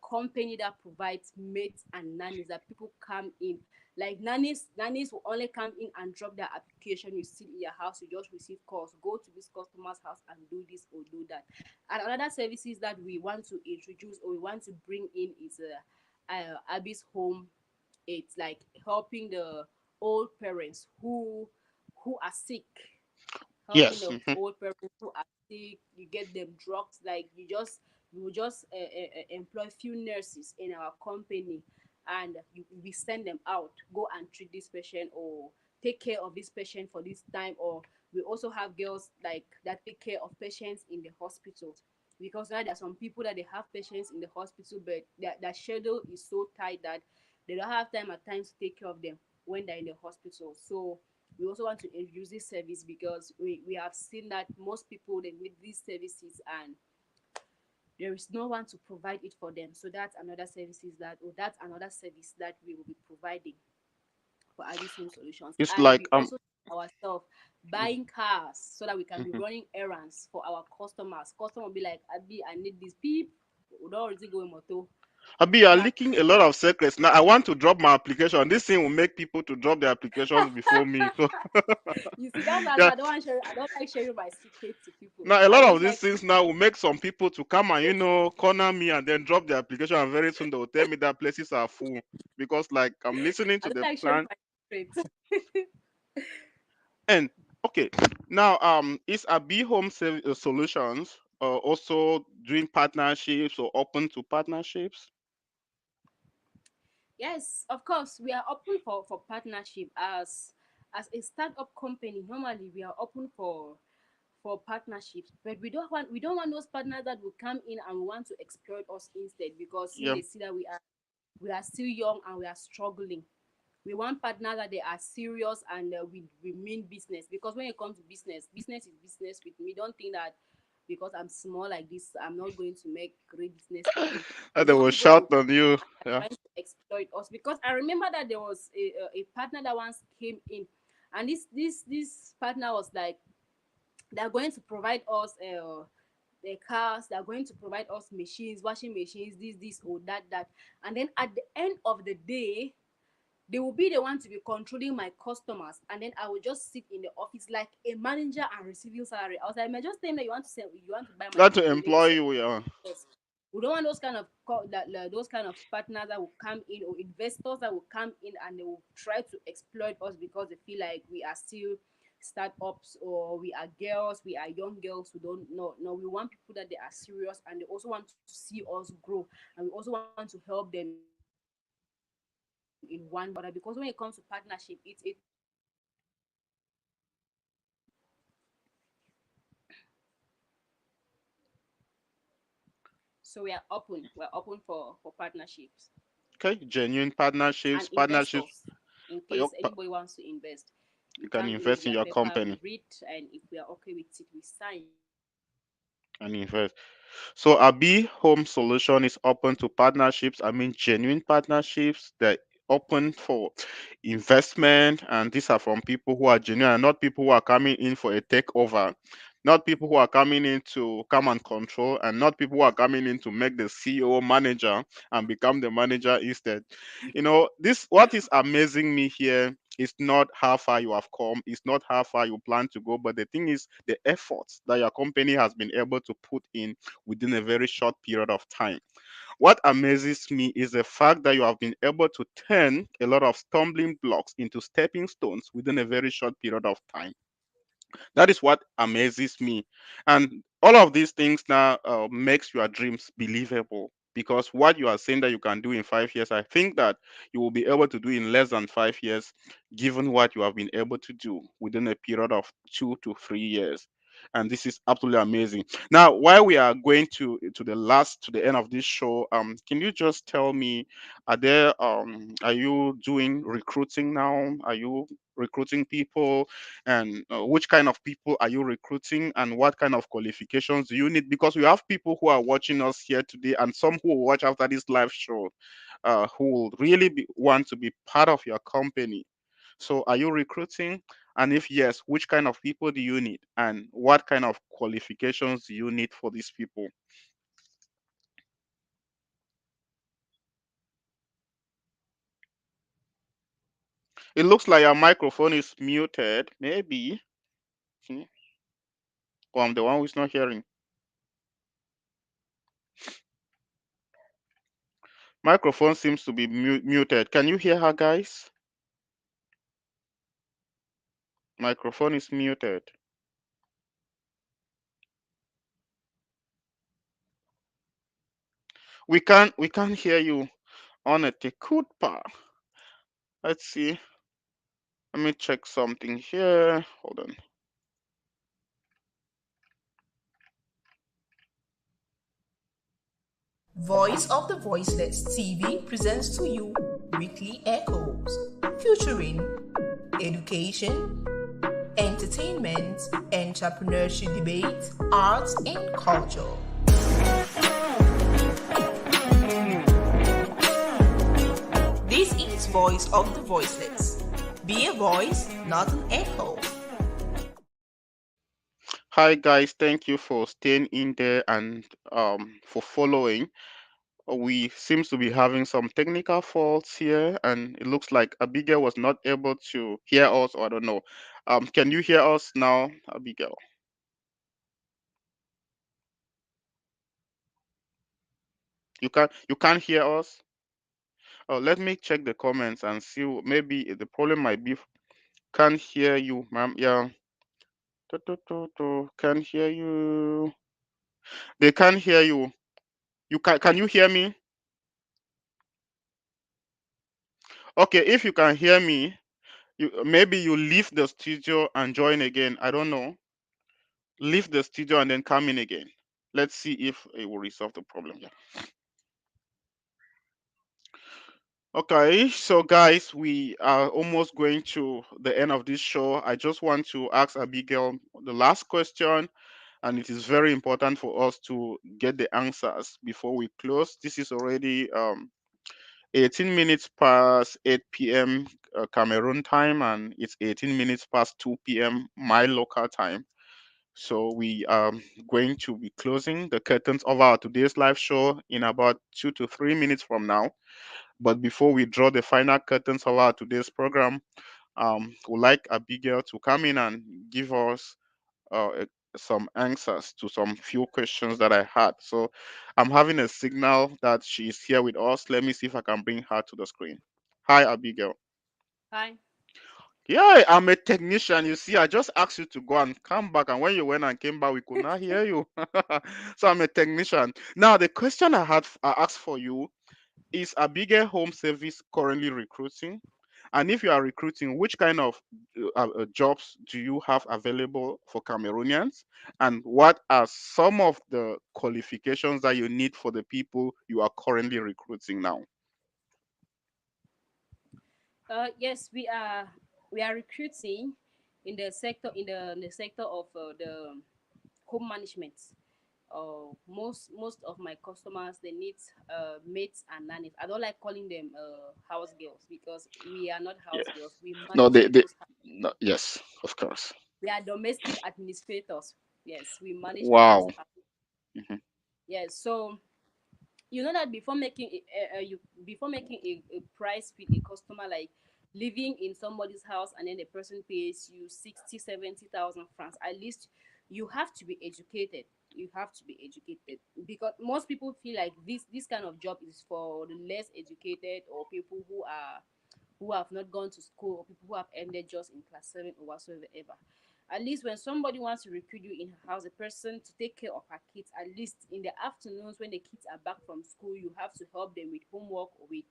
Speaker 7: company that provides mates and nannies, that people come in, like nannies will only come in and drop their application. You sit in your house, you just receive calls, go to this customer's house and do this or do that. And another services that we want to introduce or we want to bring in is Abby's Home. It's like helping the old parents who are sick, helping
Speaker 3: Yes.
Speaker 7: the
Speaker 3: Hmm.
Speaker 7: old people who are sick. You get them drugs. Like we will just employ few nurses in our company, and we send them out, go and treat this patient or take care of this patient for this time, or we also have girls like that take care of patients in the hospital, because now there are some people that they have patients in the hospital, but their schedule is so tight that they don't have time at times to take care of them when they're in the hospital. So we also want to introduce this service because we have seen that most people they need these services and there is no one to provide it for them. So that's another services that, or that's another service that we will be providing for Abby's Home Solutions.
Speaker 3: It's
Speaker 7: And
Speaker 3: like
Speaker 7: we also ourselves buying cars so that we can be
Speaker 3: mhm.
Speaker 7: running errands for our customers. Customer will be like, Abby, I need this beep. We don't already go in moto.
Speaker 3: Abi, you are
Speaker 7: That
Speaker 3: leaking a lot of secrets. Now I want to drop my application. This thing will make people to drop their applications before me. So
Speaker 7: you see, that's why
Speaker 3: yeah.
Speaker 7: I don't want to share. I don't like sharing my secret to people.
Speaker 3: Now a
Speaker 7: I
Speaker 3: lot of
Speaker 7: just
Speaker 3: these
Speaker 7: like
Speaker 3: things now will make some people to come and corner me and then drop the application, and very soon they will tell me that places are full because like I'm listening
Speaker 7: I
Speaker 3: to
Speaker 7: don't
Speaker 3: the
Speaker 7: like sharing
Speaker 3: plan.
Speaker 7: my secret.
Speaker 3: And okay, now is Abi Home Solutions also doing partnerships or open to partnerships?
Speaker 7: Yes, of course, we are open for partnership as a startup company. Normally, we are open for partnerships, but we don't want those partners that will come in and want to exploit us instead, because since
Speaker 3: Yeah.
Speaker 7: they see that we are still young and we are struggling. We want partners that they are serious and we mean business, because when it comes to business, business is business with me. Don't think that because I'm small like this I'm not going to make great business with you. We
Speaker 3: And they
Speaker 7: don't
Speaker 3: will
Speaker 7: want to go
Speaker 3: shout
Speaker 7: and
Speaker 3: on you. Yeah.
Speaker 7: trying to exploit us, because I remember that there was a partner that once came in, and this partner was like, they're going to provide us the cars, they're going to provide us machines, washing machines, this or that, and then at the end of the day they will be the one to be controlling my customers, and then I will just sit in the office like a manager and receiving salary. I was like, man, just tell me that you want to buy my
Speaker 3: That to
Speaker 7: machine, let me
Speaker 3: employ
Speaker 7: sell
Speaker 3: you, yeah.
Speaker 7: it. Yes. We don't want those kind of those kind of partners that will come in, or investors that will come in and they will try to exploit us because they feel like we are still startups, or we are girls, we are young girls who don't know. No, we want people that they are serious and they also want to see us grow, and we also want to help them in one way or the other, because when it comes to partnership, it's a two-way so we're open for partnerships
Speaker 3: Okay, genuine
Speaker 7: and
Speaker 3: partnerships, partnerships.
Speaker 7: investors. In
Speaker 3: Your,
Speaker 7: case anybody wants to invest,
Speaker 3: you
Speaker 7: we
Speaker 3: can
Speaker 7: come in
Speaker 3: invest
Speaker 7: with
Speaker 3: in
Speaker 7: their
Speaker 3: your
Speaker 7: paper, we
Speaker 3: company
Speaker 7: read, and if we are okay with it, we sign.
Speaker 3: and invest. So Abi Home Solution is open to partnerships. I mean genuine partnerships. They're open for investment, and these are from people who are genuine, and not people who are coming in for a takeover. Not people who are coming in to come and control, and not people who are coming in to make the CEO manager and become the manager instead. This what is amazing me here is not how far you have come, it's not how far you plan to go, but the thing is the efforts that your company has been able to put in within a very short period of time. What amazes me is the fact that you have been able to turn a lot of stumbling blocks into stepping stones within a very short period of time. That is what amazes me. And all of these things now makes your dreams believable, because what you are saying that you can do in 5 years, I think that you will be able to do in less than 5 years, given what you have been able to do within a period of 2 to 3 years. And this is absolutely amazing. Now, while we are going to the end of this show, can you just tell me, are you doing recruiting now? Are you recruiting people, and which kind of people are you recruiting, and what kind of qualifications do you need, because we have people who are watching us here today and some who will watch after this live show, who will really want to be part of your company. So are you recruiting, and if yes, which kind of people do you need, and what kind of qualifications do you need for these people? It looks like your microphone is muted, maybe. Hmm, or I'm the one who's not hearing. Microphone seems to be muted. Can you hear her, guys? Microphone is muted. We can't hear you on a Tekupa. Let's see. Let me check something here. Hold on.
Speaker 6: Voice of the Voiceless TV presents to you Weekly Echoes, featuring education, entertainment, entrepreneurship debate, arts, and culture. This is Voice of the Voiceless. Be a voice, not an echo.
Speaker 3: Hi guys, thank you for staying in there and for following. We seems to be having some technical faults here, and it looks like Abigail was not able to hear us, or I don't know. Can you hear us now, Abigail? You can't hear us? Oh, let me check the comments and see. Maybe the problem might be can't hear you, ma'am. Yeah. Can't hear you. They can't hear you. Can you hear me? Okay, if you can hear me, maybe you leave the studio and join again. I don't know. Leave the studio and then come in again. Let's see if it will resolve the problem. Yeah. Okay, so guys, we are almost going to the end of this show. I just want to ask Abigail the last question, and it is very important for us to get the answers before we close. This is already 18 minutes past 8 p.m. Cameroon time, and it's 18 minutes past 2 p.m. my local time. So we are going to be closing the curtains of our today's live show in about 2 to 3 minutes from now. But before we draw the final curtains of our today's program, would like Abigail to come in and give us some answers to some few questions that I had. So I'm having a signal that she's here with us. Let me see if I can bring her to the screen. Hi, Abigail.
Speaker 7: Hi.
Speaker 3: Yeah, I'm a technician. You see, I just asked you to go and come back, and when you went and came back, we could not hear you. So I'm a technician. Now, the question I asked for you is: Abigail Home Service currently recruiting? And if you are recruiting, which kind of jobs do you have available for Cameroonians? And what are some of the qualifications that you need for the people you are currently recruiting now?
Speaker 7: Yes, we are recruiting in the sector of the home management. Most of my customers, they need mates and nannies. I don't like calling them house girls, because we are not
Speaker 3: Yeah.
Speaker 7: house girls. We
Speaker 3: No,
Speaker 7: manage people's house.
Speaker 3: no, yes, of course.
Speaker 7: We are domestic administrators. Yes, we manage people's
Speaker 3: Wow.
Speaker 7: house.
Speaker 3: Mhm.
Speaker 7: Yes, so you know that before making a price with a customer, like living in somebody's house and then the person pays you 60,000 70,000 francs, at least you have to be educated. You have to be educated, because most people feel like this kind of job is for the less educated, or people who have not gone to school, or people who have ended just in class 7 or whatsoever. At least when somebody wants to recruit you in her house, a person to take care of her kids, at least in the afternoons when the kids are back from school, you have to help them with homework or with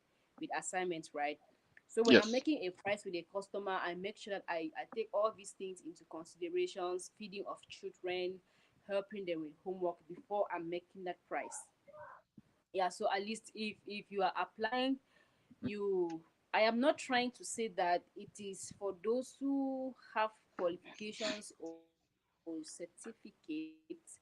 Speaker 7: assignments, right? So when I'm
Speaker 3: Yes.
Speaker 7: making a price with a customer, I make sure that I take all these things into considerations: feeding of children, helping them with homework, before I'm making that price. Yeah, so at least if you are applying, you I am not trying to say that it is for those who have qualifications or certificates,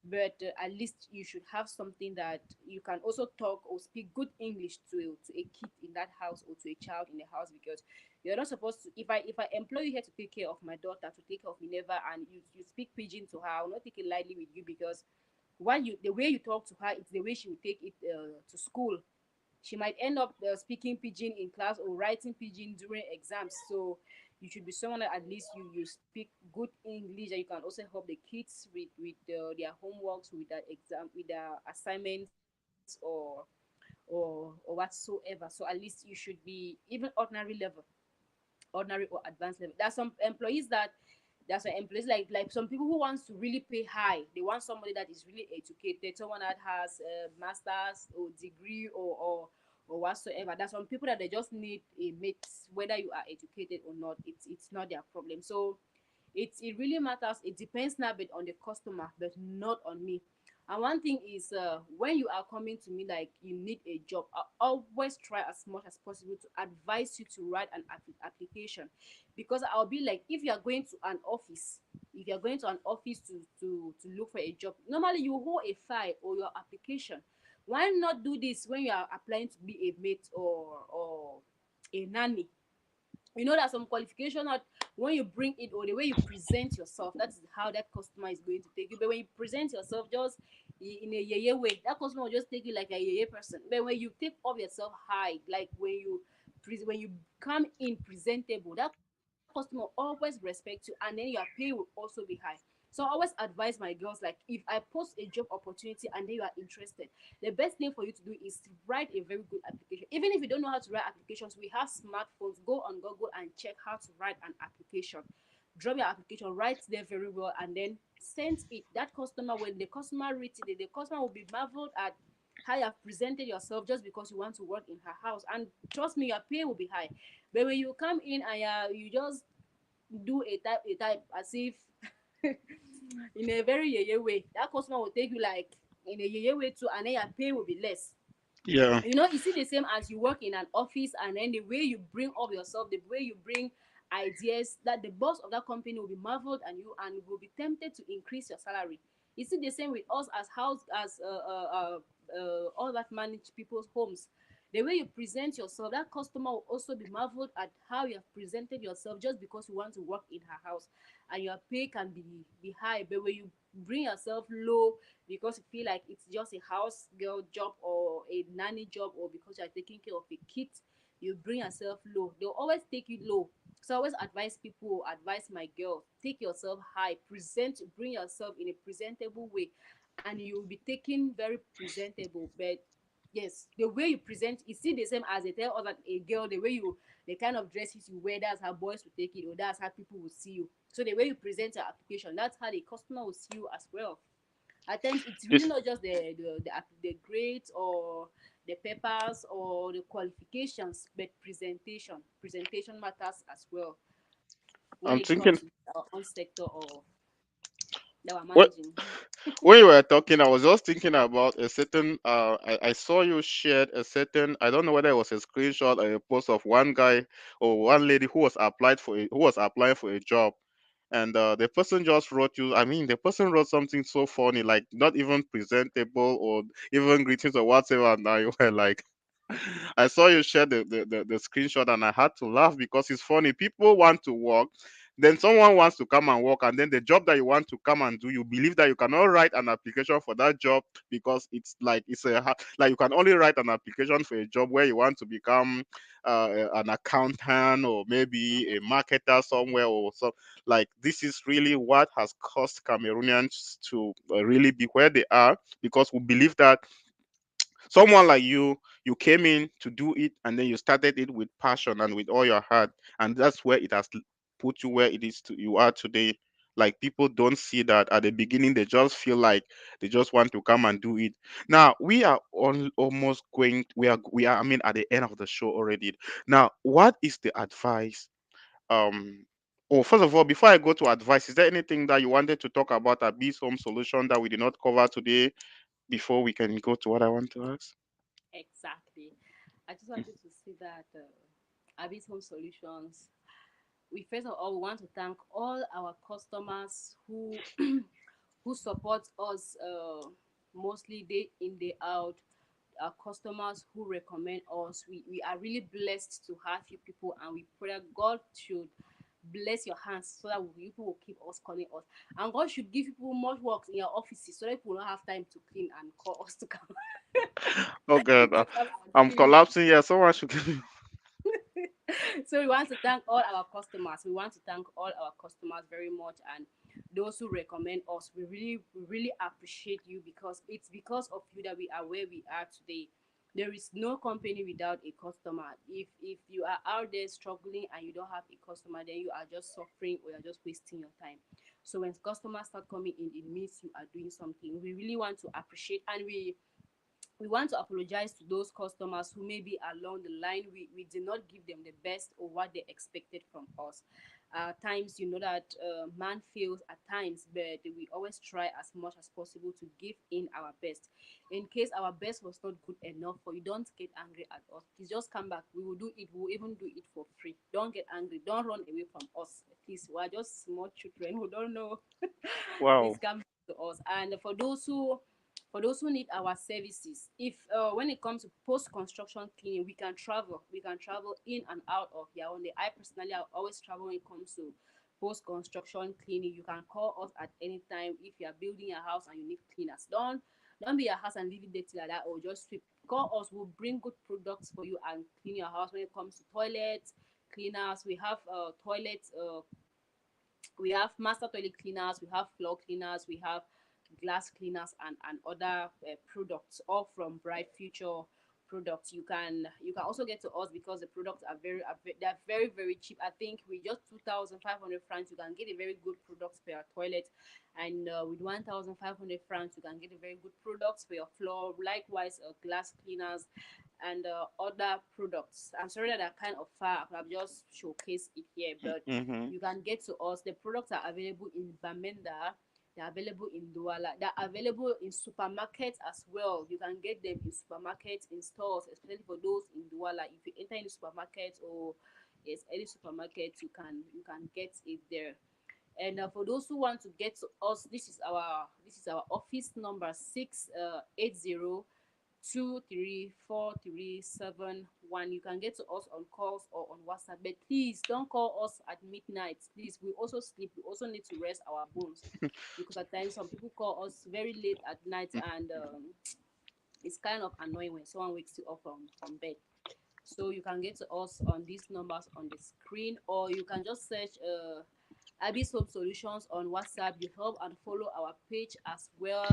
Speaker 7: but at least you should have something that you can also talk or speak good English to a kid in that house, or to a child in the house, because you're not supposed to. If I employ you here to take care of my daughter, to take care of Minerva, and you speak pidgin to her, I will not take it lightly with you, because the way you talk to her, it's the way she will take it to school. She might end up speaking pidgin in class, or writing pidgin during exams. So you should be someone that at least you speak good English, and you can also help the kids with their homeworks, with their exam, with their assignments, or whatsoever. So at least you should be even ordinary or advanced level. There's some employees, like some people who wants to really pay high. They want somebody that is really educated, someone that has a master's or degree, or whatsoever. There's some people that they just need a mate, whether you are educated or not. It's not their problem. So it really matters. It depends now bit on the customer, but not on me. And one thing is, when you are coming to me like you need a job, I always try as much as possible to advise you to write an application, because I'll be like, if you are going to an office, if you are going to an office to look for a job, normally you hold a file or your application. Why not do this when you are applying to be a mate or a nanny? You know that some qualification that when you bring it or the way you present yourself, that's how that customer is going to take you. But when you present yourself just in a yeye way, that customer will just take you like a yeye person. But when you take off yourself high, like when you come in presentable, that customer always respect you, and then your pay will also be high. So I always advise my girls, like, if I post a job opportunity and then you are interested, the best thing for you to do is to write a very good application. Even if you don't know how to write applications, we have smartphones. Go on Google and check how to write an application. Drop your application, write there very well, and then send it. That customer, when the customer reads it, the customer will be marveled at how you have presented yourself just because you want to work in her house. And trust me, your pay will be high. But when you come in and you just do a type as if in a very yeye way, that customer will take you like in a yeye way too, and then your pay will be less.
Speaker 3: Yeah.
Speaker 7: You know, you see the same as you work in an office, and then the way you bring up yourself, the way you bring ideas, that the boss of that company will be marveled at you and will be tempted to increase your salary. You see the same with us as house as all that manage people's homes. The way you present yourself, that customer will also be marveled at how you have presented yourself, just because you want to work in her house, and your pay can be high. But when you bring yourself low because you feel like it's just a house girl job or a nanny job, or because you're taking care of a kid, you bring yourself low, they'll always take you low. So I always advise people, advise my girl, take yourself high, bring yourself in a presentable way, and you'll be taken very presentable. But yes, the way you present is still the same as they tell us that a girl, the kind of dresses you wear, that's how boys will take it, or that's how people will see you. So the way you present your application, that's how the customer will see you as well. At times it's really
Speaker 3: This
Speaker 7: not just the grades or the papers or the qualifications, but presentation matters as well when
Speaker 3: I'm
Speaker 7: it
Speaker 3: thinking
Speaker 7: comes to our own sector or that we're
Speaker 3: what
Speaker 7: managing.
Speaker 3: when you were talking, I was just thinking about a certain I saw you shared a certain, I don't know whether it was a screenshot or a post of one guy or one lady who was who was applying for a job, and the person just wrote you, I mean, the person wrote something so funny, like not even presentable or even greetings or whatever, and now you were like, I saw you share the screenshot, and I had to laugh because it's funny. People want to work, then someone wants to come and work, and then the job that you want to come and do, you believe that you cannot write an application for that job because it's like like you can only write an application for a job where you want to become an accountant or maybe a marketer somewhere or so. Like this is really what has caused Cameroonians to really be where they are, because we believe that someone like you came in to do it, and then you started it with passion and with all your heart, and that's where it has put you where it is you are today. Like people don't see that at the beginning, they just feel like they just want to come and do it. Now we are almost going, we are, I mean, at the end of the show already. Now what is the advice? Oh, first of all, before I go to advice, is there anything that you wanted to talk about at Bees Home Solution that we did not cover today before we can go to what I want to ask?
Speaker 7: Exactly. I just wanted to say that Abyss Home Solutions, we first of all want to thank all our customers who who support us, mostly day in day out. Our customers who recommend us, we are really blessed to have you people, and we pray that God should bless your hands so that people will keep us calling us, and God should give people much work in your offices so that people don't have time to clean and call us to come
Speaker 3: Oh God,
Speaker 7: to come and
Speaker 3: I'm
Speaker 7: clean.
Speaker 3: collapsing here. Someone should give me.
Speaker 7: So we want to thank all our customers. We want to thank all our customers very much, and those who recommend us. We really appreciate you, because it's because of you that we are where we are today. There is no company without a customer. If you are out there struggling and you don't have a customer, then you are just suffering, or you're just wasting your time. So when customers start coming in, it means you are doing something. We really want to appreciate, and we want to apologize to those customers who maybe along the line we did not give them the best or what they expected from us. At times, you know that man fails at times, but we always try as much as possible to give in our best. In case our best was not good enough for you, don't get angry at us. Please just come back. We will do it. We will even do it for free. Don't get angry. Don't run away from us. Please, we are just small children who don't know. Please
Speaker 3: Wow.
Speaker 7: come to us. And for those who need our services, if when it comes to post construction cleaning, we can travel in and out of Yaoundé. I personally, I always travel when it comes to post construction cleaning. You can call us at any time if you are building a house and you need cleaners. Don't be a house and leave it dirty like that, or just sweep. Call us, we'll bring good products for you and clean your house. When it comes to toilets cleaners, we have toilets we have master toilet cleaners, we have floor cleaners, we have glass cleaners, and other products, all from Bright Future products. You can also get to us because the products they're very cheap. I think with just 2,500 francs you can get a very good product for your toilet, and with 1,500 francs you can get a very good products for your floor. Likewise, glass cleaners and other products. I'm sorry that I kind of far. I've just showcased it here, but
Speaker 3: Mm-hmm.
Speaker 7: you can get to us. The products are available in Bamenda. They're available in Douala. They're available in supermarkets as well. You can get them in supermarkets, in stores, especially for those in Douala. If you enter any supermarket or yes, any supermarket, you can get it there. And for those who want to get to us, this is our office number 680 234371. You can get to us on calls or on WhatsApp, but please don't call us at midnight. Please, we also sleep. We also need to rest our bones because at times some people call us very late at night, and it's kind of annoying when someone wakes you up from bed. So you can get to us on these numbers on the screen, or you can just search Abyss Home Solutions on WhatsApp. You help and follow our page as well.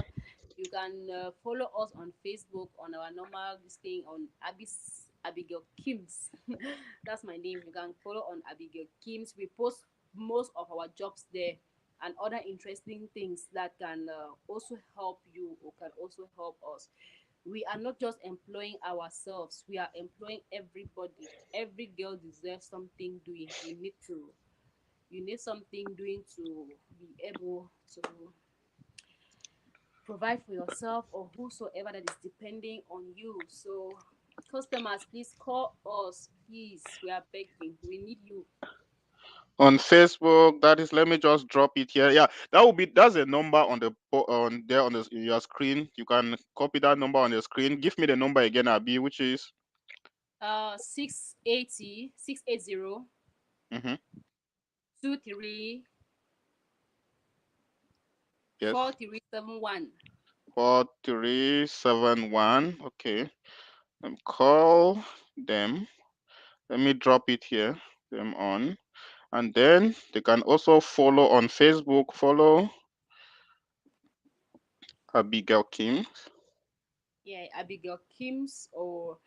Speaker 7: You can follow us on Facebook on our normal this thing on Abyss Abigail Kims. That's my name. You can follow on Abigail Kims. We post most of our jobs there and other interesting things that can also help you or can also help us. We are not just employing ourselves, we are employing everybody. Every girl deserves something doing. You need something doing to be able to provide for yourself or whosoever that is depending on you. So customers, please call us. Please, we are begging. We need you.
Speaker 3: On Facebook, that is, let me just drop it here. Yeah, that's a number on on there on your screen. You can copy that number on your screen. Give me the number again, Abi, which is
Speaker 7: 680
Speaker 3: mm-hmm.
Speaker 7: 23
Speaker 3: Yes,
Speaker 7: 4371.
Speaker 3: 4371. Okay, call them. Let me drop it here. Them on, and then they can also follow on Facebook. Follow Abigail Kim.
Speaker 7: Yeah, Abigail Kims or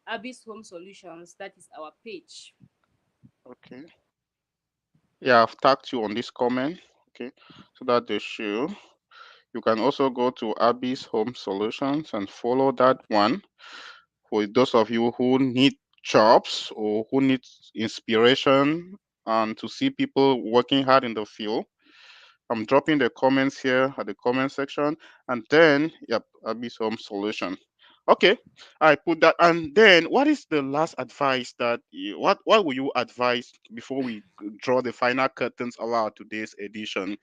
Speaker 7: Abyss Home Solutions. That is our page.
Speaker 3: Okay. Yeah, I've tagged you on this comment. Okay, so that they show. You can also go to Abby's Home Solutions and follow that one for those of you who need jobs or who need inspiration and to see people working hard in the field. I'm dropping the comments here at the comment section, and then yep, Abby's Home Solution. Okay, I put that. And then, what is the last advice what will you advise before we draw the final curtains of our today's edition?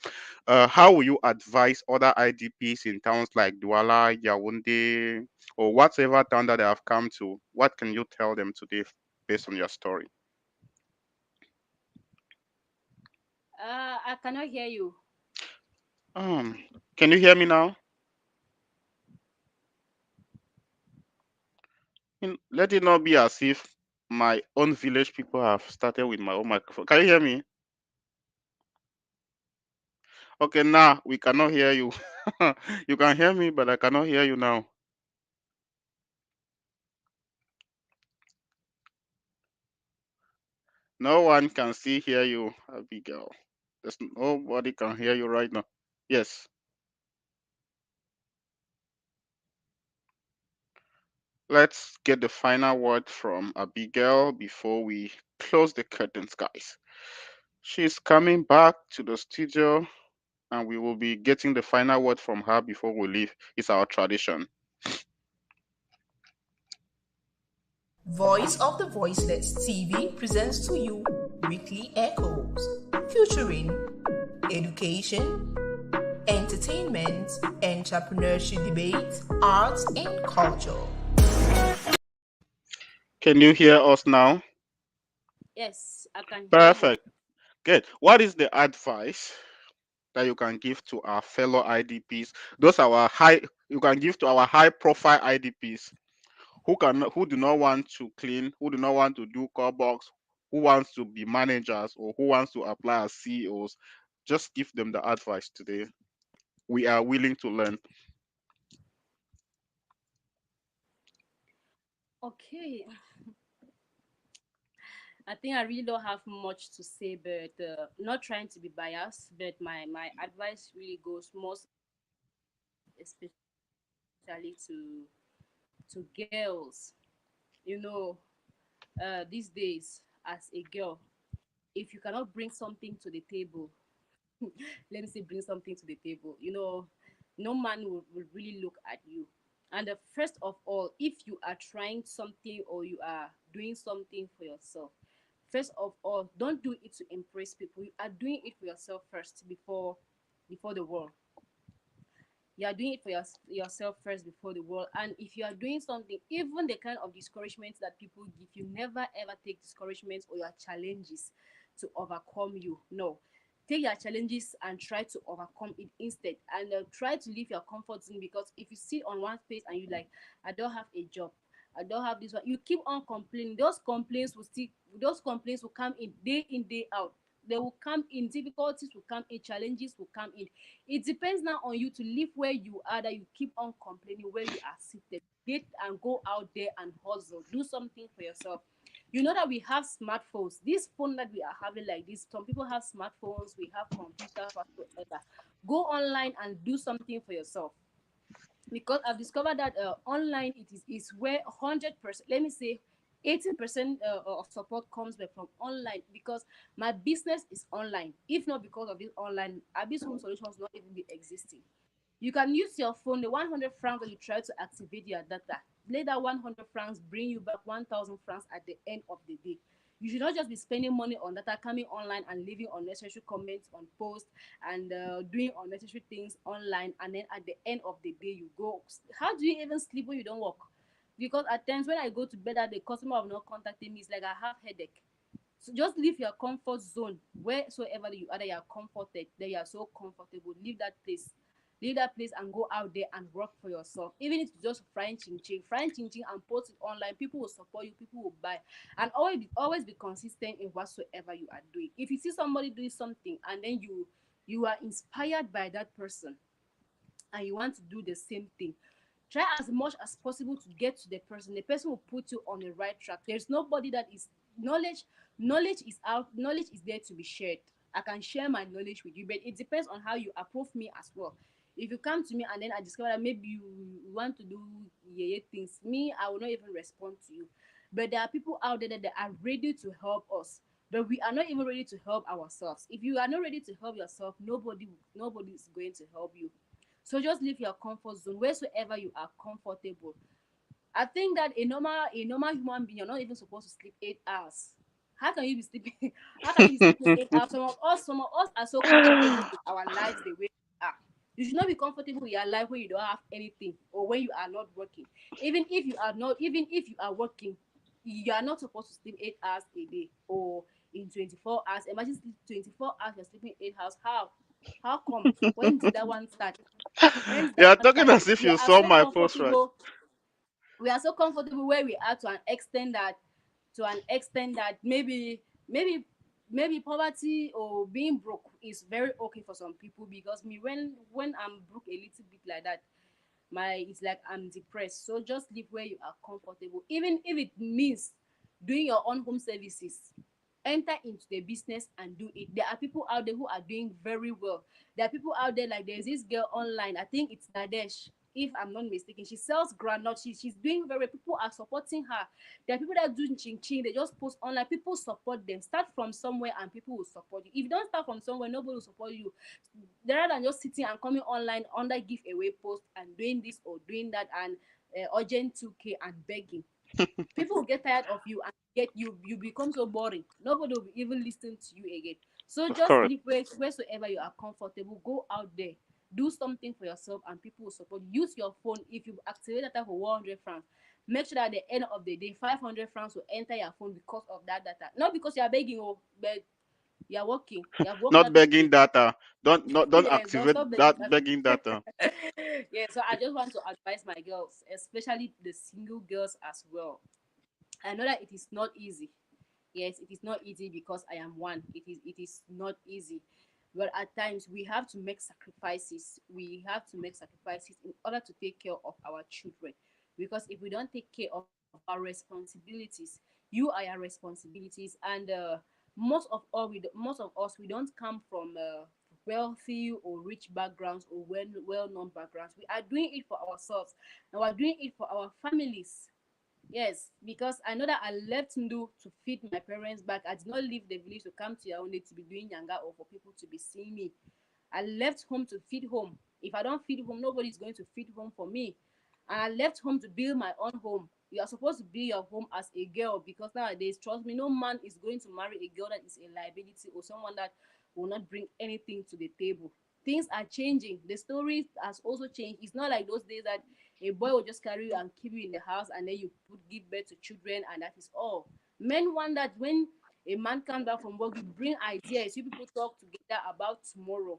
Speaker 3: How will you advise other IDPs in towns like Douala, Yaoundé, or whatever town that they have come to? What can you tell them today based on your story?
Speaker 7: I cannot hear you.
Speaker 3: Um, can you hear me now? Let it not be as if my own village people have started with my own microphone. Can you hear me? Okay, now we cannot hear you. You can hear me, but I cannot hear you now. No one can see hear you, Abigail. There's nobody can hear you right now. Yes. Let's get the final word from Abigail before we close the curtains, guys. She's coming back to the studio and we will be getting the final word from her before we leave. It's our tradition.
Speaker 6: Voice of the Voiceless TV presents to you Weekly Echoes, featuring education, entertainment, entrepreneurship debate, arts, and culture.
Speaker 3: Can you hear us now?
Speaker 7: Yes, I can hear you.
Speaker 3: Perfect. Good. What is the advice that you can give to our fellow IDPs? Those are our high you can give to our high profile IDPs who do not want to clean, who do not want to do call box, who wants to be managers or who wants to apply as CEOs. Just give them the advice today. We are willing to learn.
Speaker 7: Okay, I think I really don't have much to say, but not trying to be biased, but my advice really goes most especially to girls. You know, these days as a girl, if you cannot bring something to the table, let me say bring something to the table, no man will really look at you. And first of all, if you are trying something or you are doing something for yourself, first of all, don't do it to impress people. You are doing it for yourself first before the world. You are doing it for yourself first before the world. And if you are doing something, even the kind of discouragement that people give you, never ever take discouragements or your challenges to overcome you. No, take your challenges and try to overcome it instead, and try to leave your comfort zone. Because if you sit on one space and you like, I don't have a job, I don't have this one, you keep on complaining, those complaints will come in day out. They will come in, difficulties will come in, challenges will come in. It depends now on you to live where you are, that you keep on complaining where you are seated. Get and go out there and hustle. Do something for yourself. You know that we have smartphones. This phone that we are having like this, some people have smartphones, we have computers, whatsoever. Go online and do something for yourself. Because I've discovered that online it is where 100%, let me say 80% of support comes back from online, because my business is online. If not because of this online, Abyss Home Solutions not even be existing. You can use your phone, the 100 francs that you try to activate your data. Let that 100 francs bring you back 1,000 francs at the end of the day. You should not just be spending money on data, coming online and leaving unnecessary comments on posts, and doing unnecessary things online. And then at the end of the day, you go. How do you even sleep when you don't work? Because at times when I go to bed, the customer have not contacted me, it's like I have headache. So just leave your comfort zone wheresoever you are, that you are comforted, that you are so comfortable. Leave that place. Leave that place and go out there and work for yourself. Even if it's just frying ching ching and post it online, people will support you, people will buy. And always be consistent in whatsoever you are doing. If you see somebody doing something and then you are inspired by that person and you want to do the same thing, try as much as possible to get to the person will put you on the right track. There's nobody that is knowledge is out, knowledge is there to be shared. I can share my knowledge with you, but it depends on how you approve me as well. If you come to me and then I discover that maybe you want to do yeah things, me, I will not even respond to you. But there are people out there that are ready to help us, but we are not even ready to help ourselves. If you are not ready to help yourself, nobody is going to help you. So just leave your comfort zone wheresoever you are comfortable. I think that a normal human being, you're not even supposed to sleep 8 hours. How can you be sleeping? How can you be sleeping 8 hours? Some of us are so comfortable with our lives the way we are. You should not be comfortable with your life when you don't have anything or when you are not working. Even if you are working, you are not supposed to sleep 8 hours a day or in 24 hours. Imagine 24 hours you're sleeping 8 hours. How? How come? When did that one start? When did
Speaker 3: You
Speaker 7: that
Speaker 3: are
Speaker 7: one
Speaker 3: talking
Speaker 7: start?
Speaker 3: as if
Speaker 7: We
Speaker 3: you
Speaker 7: are
Speaker 3: saw
Speaker 7: so
Speaker 3: my post, right?
Speaker 7: comfortable. We are so comfortable where we are to an extent that maybe poverty or being broke is very okay for some people. Because me, when I'm broke a little bit like that, my it's like I'm depressed. So just live where you are comfortable, even if it means doing your own home services. Enter into the business and do it. There are people out there who are doing very well. There are people out there, like there's this girl online, I think it's Nadesh. if I'm not mistaken. She sells granite. She's doing very. People are supporting her. There are people that do ching ching. They just post online. People support them. Start from somewhere, and people will support you. If you don't start from somewhere, nobody will support you. Rather than just sitting and coming online under giveaway post and doing this or doing that and urgent 2K and begging, people will get tired of you and get you become so boring. Nobody will even listen to you again. So
Speaker 3: Of
Speaker 7: just
Speaker 3: course.
Speaker 7: live wheresoever you are comfortable. Go out there, do something for yourself, and people will support you. Use your phone. If you activate data for 100 francs, make sure that at the end of the day 500 francs will enter your phone because of that data, not because you are begging, oh, but you are working, you have worked
Speaker 3: Not
Speaker 7: hard to
Speaker 3: begging
Speaker 7: pay.
Speaker 3: data. Don't
Speaker 7: Yes, don't
Speaker 3: activate
Speaker 7: stop begging
Speaker 3: that
Speaker 7: data.
Speaker 3: begging data.
Speaker 7: Yeah, so I just want to advise my girls, especially the single girls as well. I know that it is not easy. Yes, it is not easy because I am one. It is not easy. But at times we have to make sacrifices. We have to make sacrifices in order to take care of our children. Because if we don't take care of our responsibilities, you are your responsibilities, and most of us we don't come from wealthy or rich backgrounds or well-known backgrounds. We are doing it for ourselves, and we're doing it for our families. Yes, because I know that I left Ndu to feed my parents back. I did not leave the village to come to Yaoundé to be doing yanga or for people to be seeing me. I left home to feed home. If I don't feed home, nobody is going to feed home for me. And I left home to build my own home. You are supposed to build your home as a girl, because nowadays, trust me, no man is going to marry a girl that is a liability or someone that will not bring anything to the table. Things are changing. The story has also changed. It's not like those days that a boy will just carry you and keep you in the house and then you give birth to children and that is all. Men want that when a man comes back from work, you bring ideas, you people talk together about tomorrow.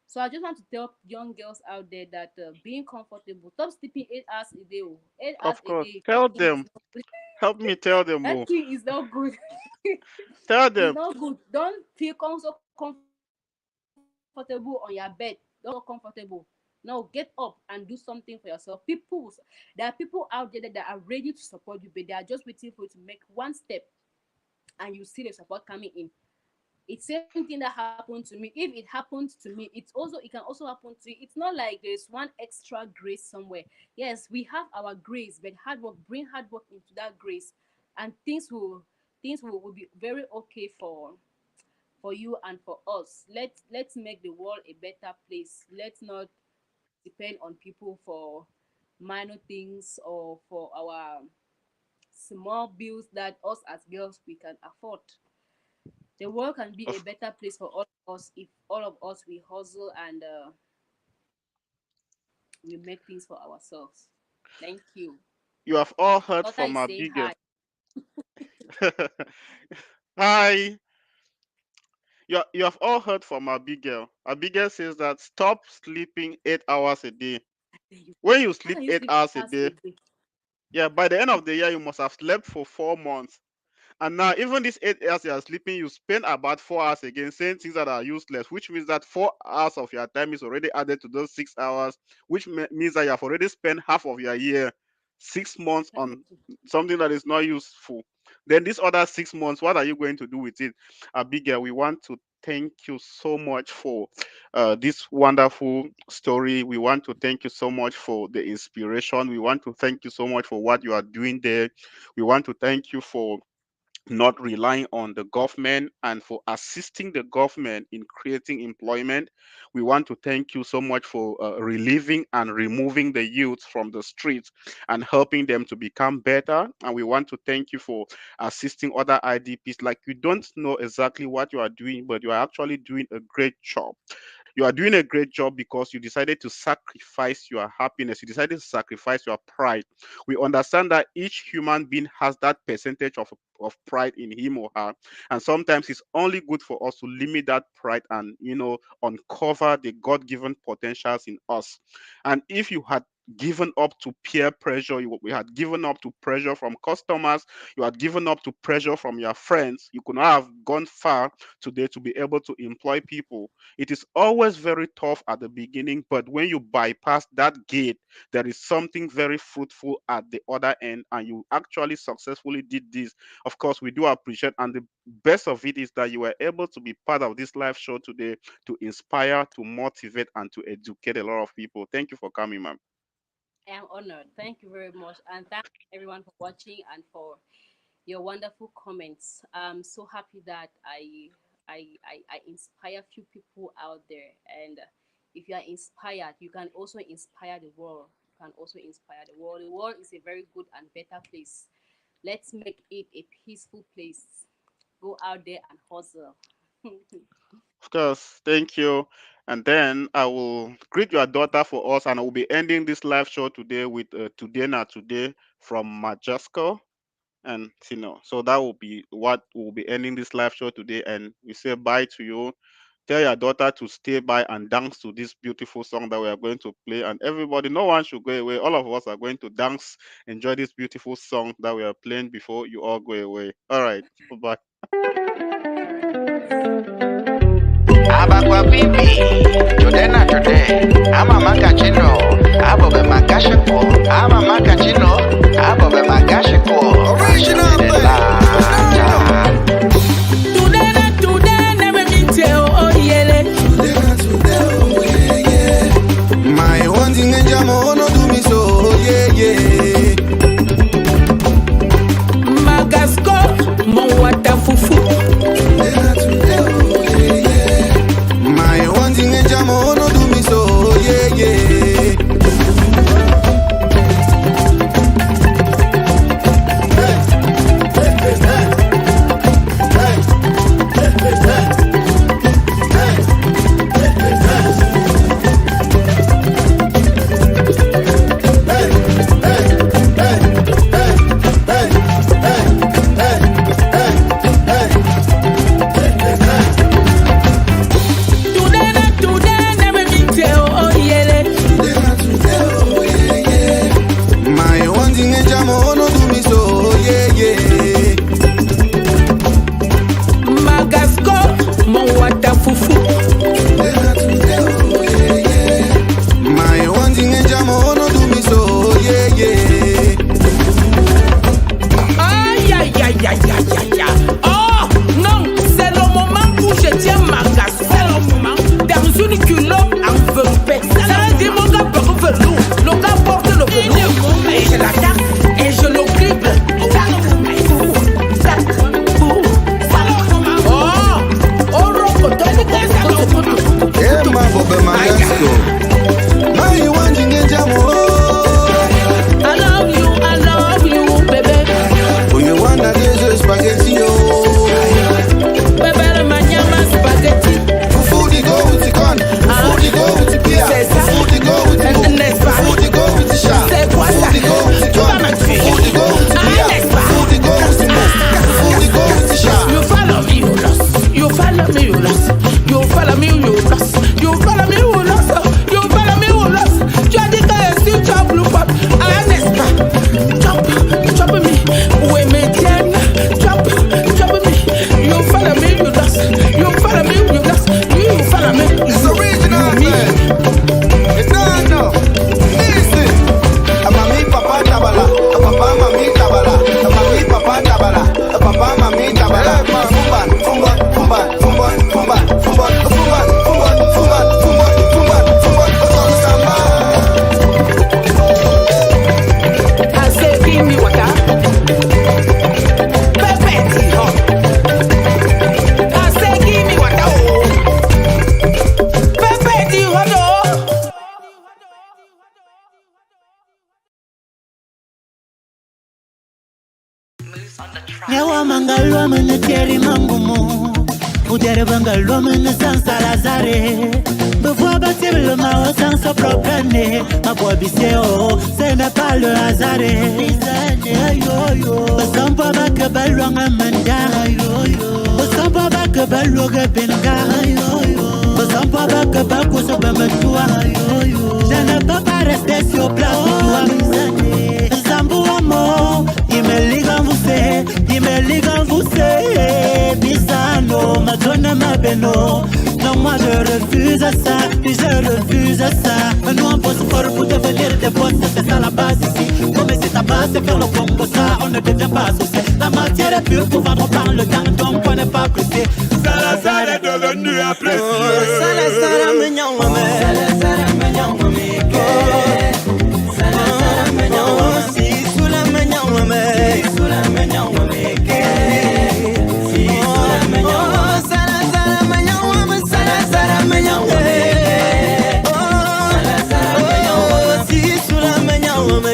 Speaker 7: So I just want to tell young girls out there that being comfortable, stop sleeping 8 hours a day. Oh. 8 hours
Speaker 3: Of
Speaker 7: a
Speaker 3: course.
Speaker 7: day, that
Speaker 3: Tell
Speaker 7: thing is
Speaker 3: them.
Speaker 7: not good.
Speaker 3: Help me tell them
Speaker 7: That
Speaker 3: more.
Speaker 7: thing is not good.
Speaker 3: Tell
Speaker 7: It's
Speaker 3: them.
Speaker 7: not good. Don't feel so comfortable on your bed. Don't feel so comfortable. No, get up and do something for yourself. There are people out there that are ready to support you, but they are just waiting for you to make one step, and you see the support coming in. It's same thing that happened to me. If it happened to me, it can also happen to you. It's not like there's one extra grace somewhere. Yes, we have our grace, but hard work, bring hard work into that grace, and things will be very okay for you and for us. Let's make the world a better place. Let's not depend on people for minor things or for our small bills that us as girls we can afford. The world can be a
Speaker 3: Of
Speaker 7: better place for all of us if all of us we hustle and we make things for ourselves. Thank you.
Speaker 3: you have all heard
Speaker 7: Daughter
Speaker 3: from
Speaker 7: is saying
Speaker 3: Abigail.
Speaker 7: hi.
Speaker 3: Hi. You have all heard from Abigail. Abigail says that stop sleeping 8 hours a day. When you
Speaker 7: How
Speaker 3: sleep
Speaker 7: can you
Speaker 3: eight
Speaker 7: sleep
Speaker 3: hours a
Speaker 7: hours
Speaker 3: day,
Speaker 7: a day?
Speaker 3: yeah, by the end of the year you must have slept for 4 months. And now, even these 8 hours you are sleeping, you spend about 4 hours again saying things that are useless, which means that 4 hours of your time is already added to those 6 hours, which means that you have already spent half of your year, 6 months,
Speaker 7: Can you
Speaker 3: on something that is not useful. Then, these other 6 months, what are you going to do with it? Abigail, we want to thank you so much for this wonderful story. We want to thank you so much for the inspiration. We want to thank you so much for what you are doing there. We want to thank you for not relying on the government and for assisting the government in creating employment. We want to thank you so much for relieving and removing the youth from the streets and helping them to become better. And we want to thank you for assisting other IDPs. Like, you don't know exactly what you are doing, but you are actually doing a great job. You are doing a great job because you decided to sacrifice your happiness. You decided to sacrifice your pride. We understand that each human being has that percentage of pride in him or her. And sometimes it's only good for us to limit that pride and, uncover the God given potentials in us. And if you had given up to peer pressure, we had given up to pressure from customers, you had given up to pressure from your friends, you could not have gone far today to be able to employ people. It is always very tough at the beginning, but when you bypass that gate, there is something very fruitful at the other end, and you actually successfully did this. Of course, we do appreciate, and the best of it is that you were able to be part of this live show today to inspire, to motivate, and to educate a lot of people. Thank you for coming, ma'am.
Speaker 7: I am honored. Thank you very much. And thank everyone for watching and for your wonderful comments. I'm so happy that I inspire few people out there. And if you are inspired, you can also inspire the world. You can also inspire the world. The world is a very good and better place. Let's make it a peaceful place. Go out there and hustle.
Speaker 3: Of course, thank you. And then I will greet your daughter for us, and I will be ending this live show today with Today Na Today from Majasco. And so that will be what will be ending this live show today. And we say bye to you. Tell your daughter to stay by and dance to this beautiful song that we are going to play. And everybody, no one should go away. All of us are going to dance, enjoy this beautiful song that we are playing before you all go away. All right, bye.
Speaker 1: Abagwa bibi, today na today. Ama makachino, abobe magashiko. Ama makachino, abobe magashiko. Original
Speaker 2: Today, never meet you, oh yeah.
Speaker 8: My one thing and jam on do me so, yeah.
Speaker 2: Magasco, mon wata fufu.
Speaker 8: My one thing and jam on do me so, yeah.
Speaker 4: Nyawa mangalwa mene teri mangumu Udere bangalwa mene sansa lazare Bevoa batir le mao sans se proprane Aboa biseo, ce n'est pas le hasard Besampa baka balwanga manda Besampa baka balwoga benga Besampa baka bako so bamatua Je ne peux pas rester sur place Zambu amo, imeligan vous c'est Bisano, madonna ma beno Non moi je refuse ça, je refuse ça Nous on bosse fort pour devenir des boss C'est ça la base ici, comme c'est ta base c'est faire le combo ça On ne devient pas associé La matière est pure pour vendre par le temps Donc on n'est pas pressé Salazar est devenu apprécié Salazar mignon Salazar mignon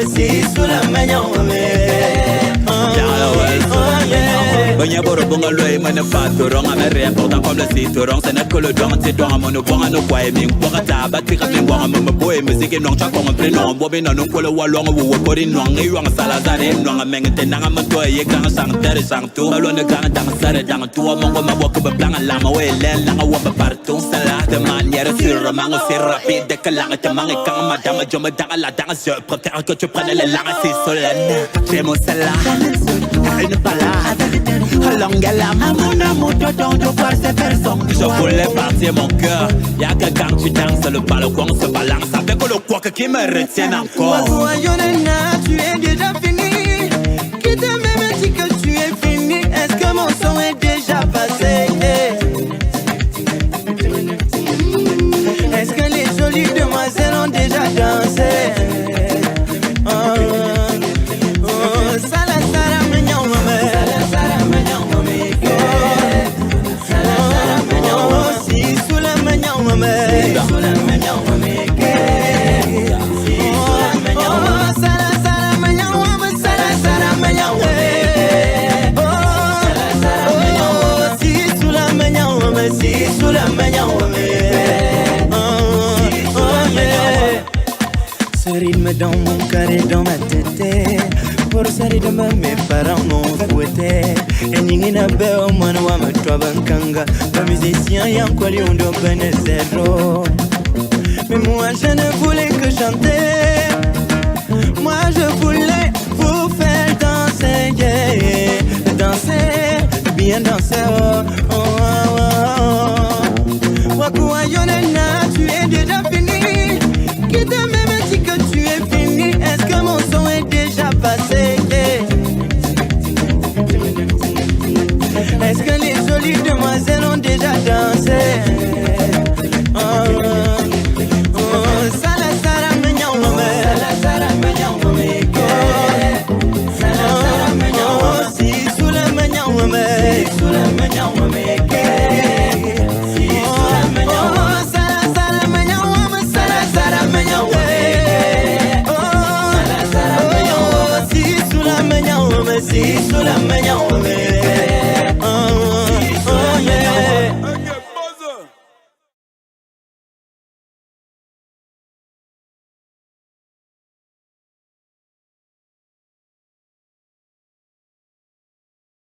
Speaker 4: si sous la main
Speaker 5: Banya boro bonga loe mana fatorong amere important comme le citorong c'est que le don c'est don mon bonga no kwa mi bonga ta batira mi bonga mo boy musique non cha ko ngre non bobe no ko le walong wo ko ri non ngi wang salazare non meng te nanga ma to ye kan sang tere sang tu lo ne kan dang sare dang tu mo ngo ma bok be blang la ma we len la wa ba partout sala de manière sur mango c'est rapide que la te mangue quand madame je me dans la danse je préfère que tu prennes les langues c'est solennel j'ai mon sala une balade mon amour, t'entends de voir ces personnes. Je voulais partir mon cœur. Y'a que quand tu danses, le balcon se balance avec le quoi qui me retient encore.
Speaker 4: Tu es déjà fini. Qui t'a même dit que tu es fini? Est-ce que mon son est déjà passé? Est-ce que les jolies demoiselles ont déjà dansé? Ce rythme dans mon cœur et dans ma tête. Pour ce rythme mes parents m'ont fouetté. Et n'ingina beo mwana wa matwa bankanga. Le musicien yankwali undo bene zéro. Mais moi je ne voulais que chanter. Moi je voulais vous faire danser, yeah. Danser, bien danser, oh.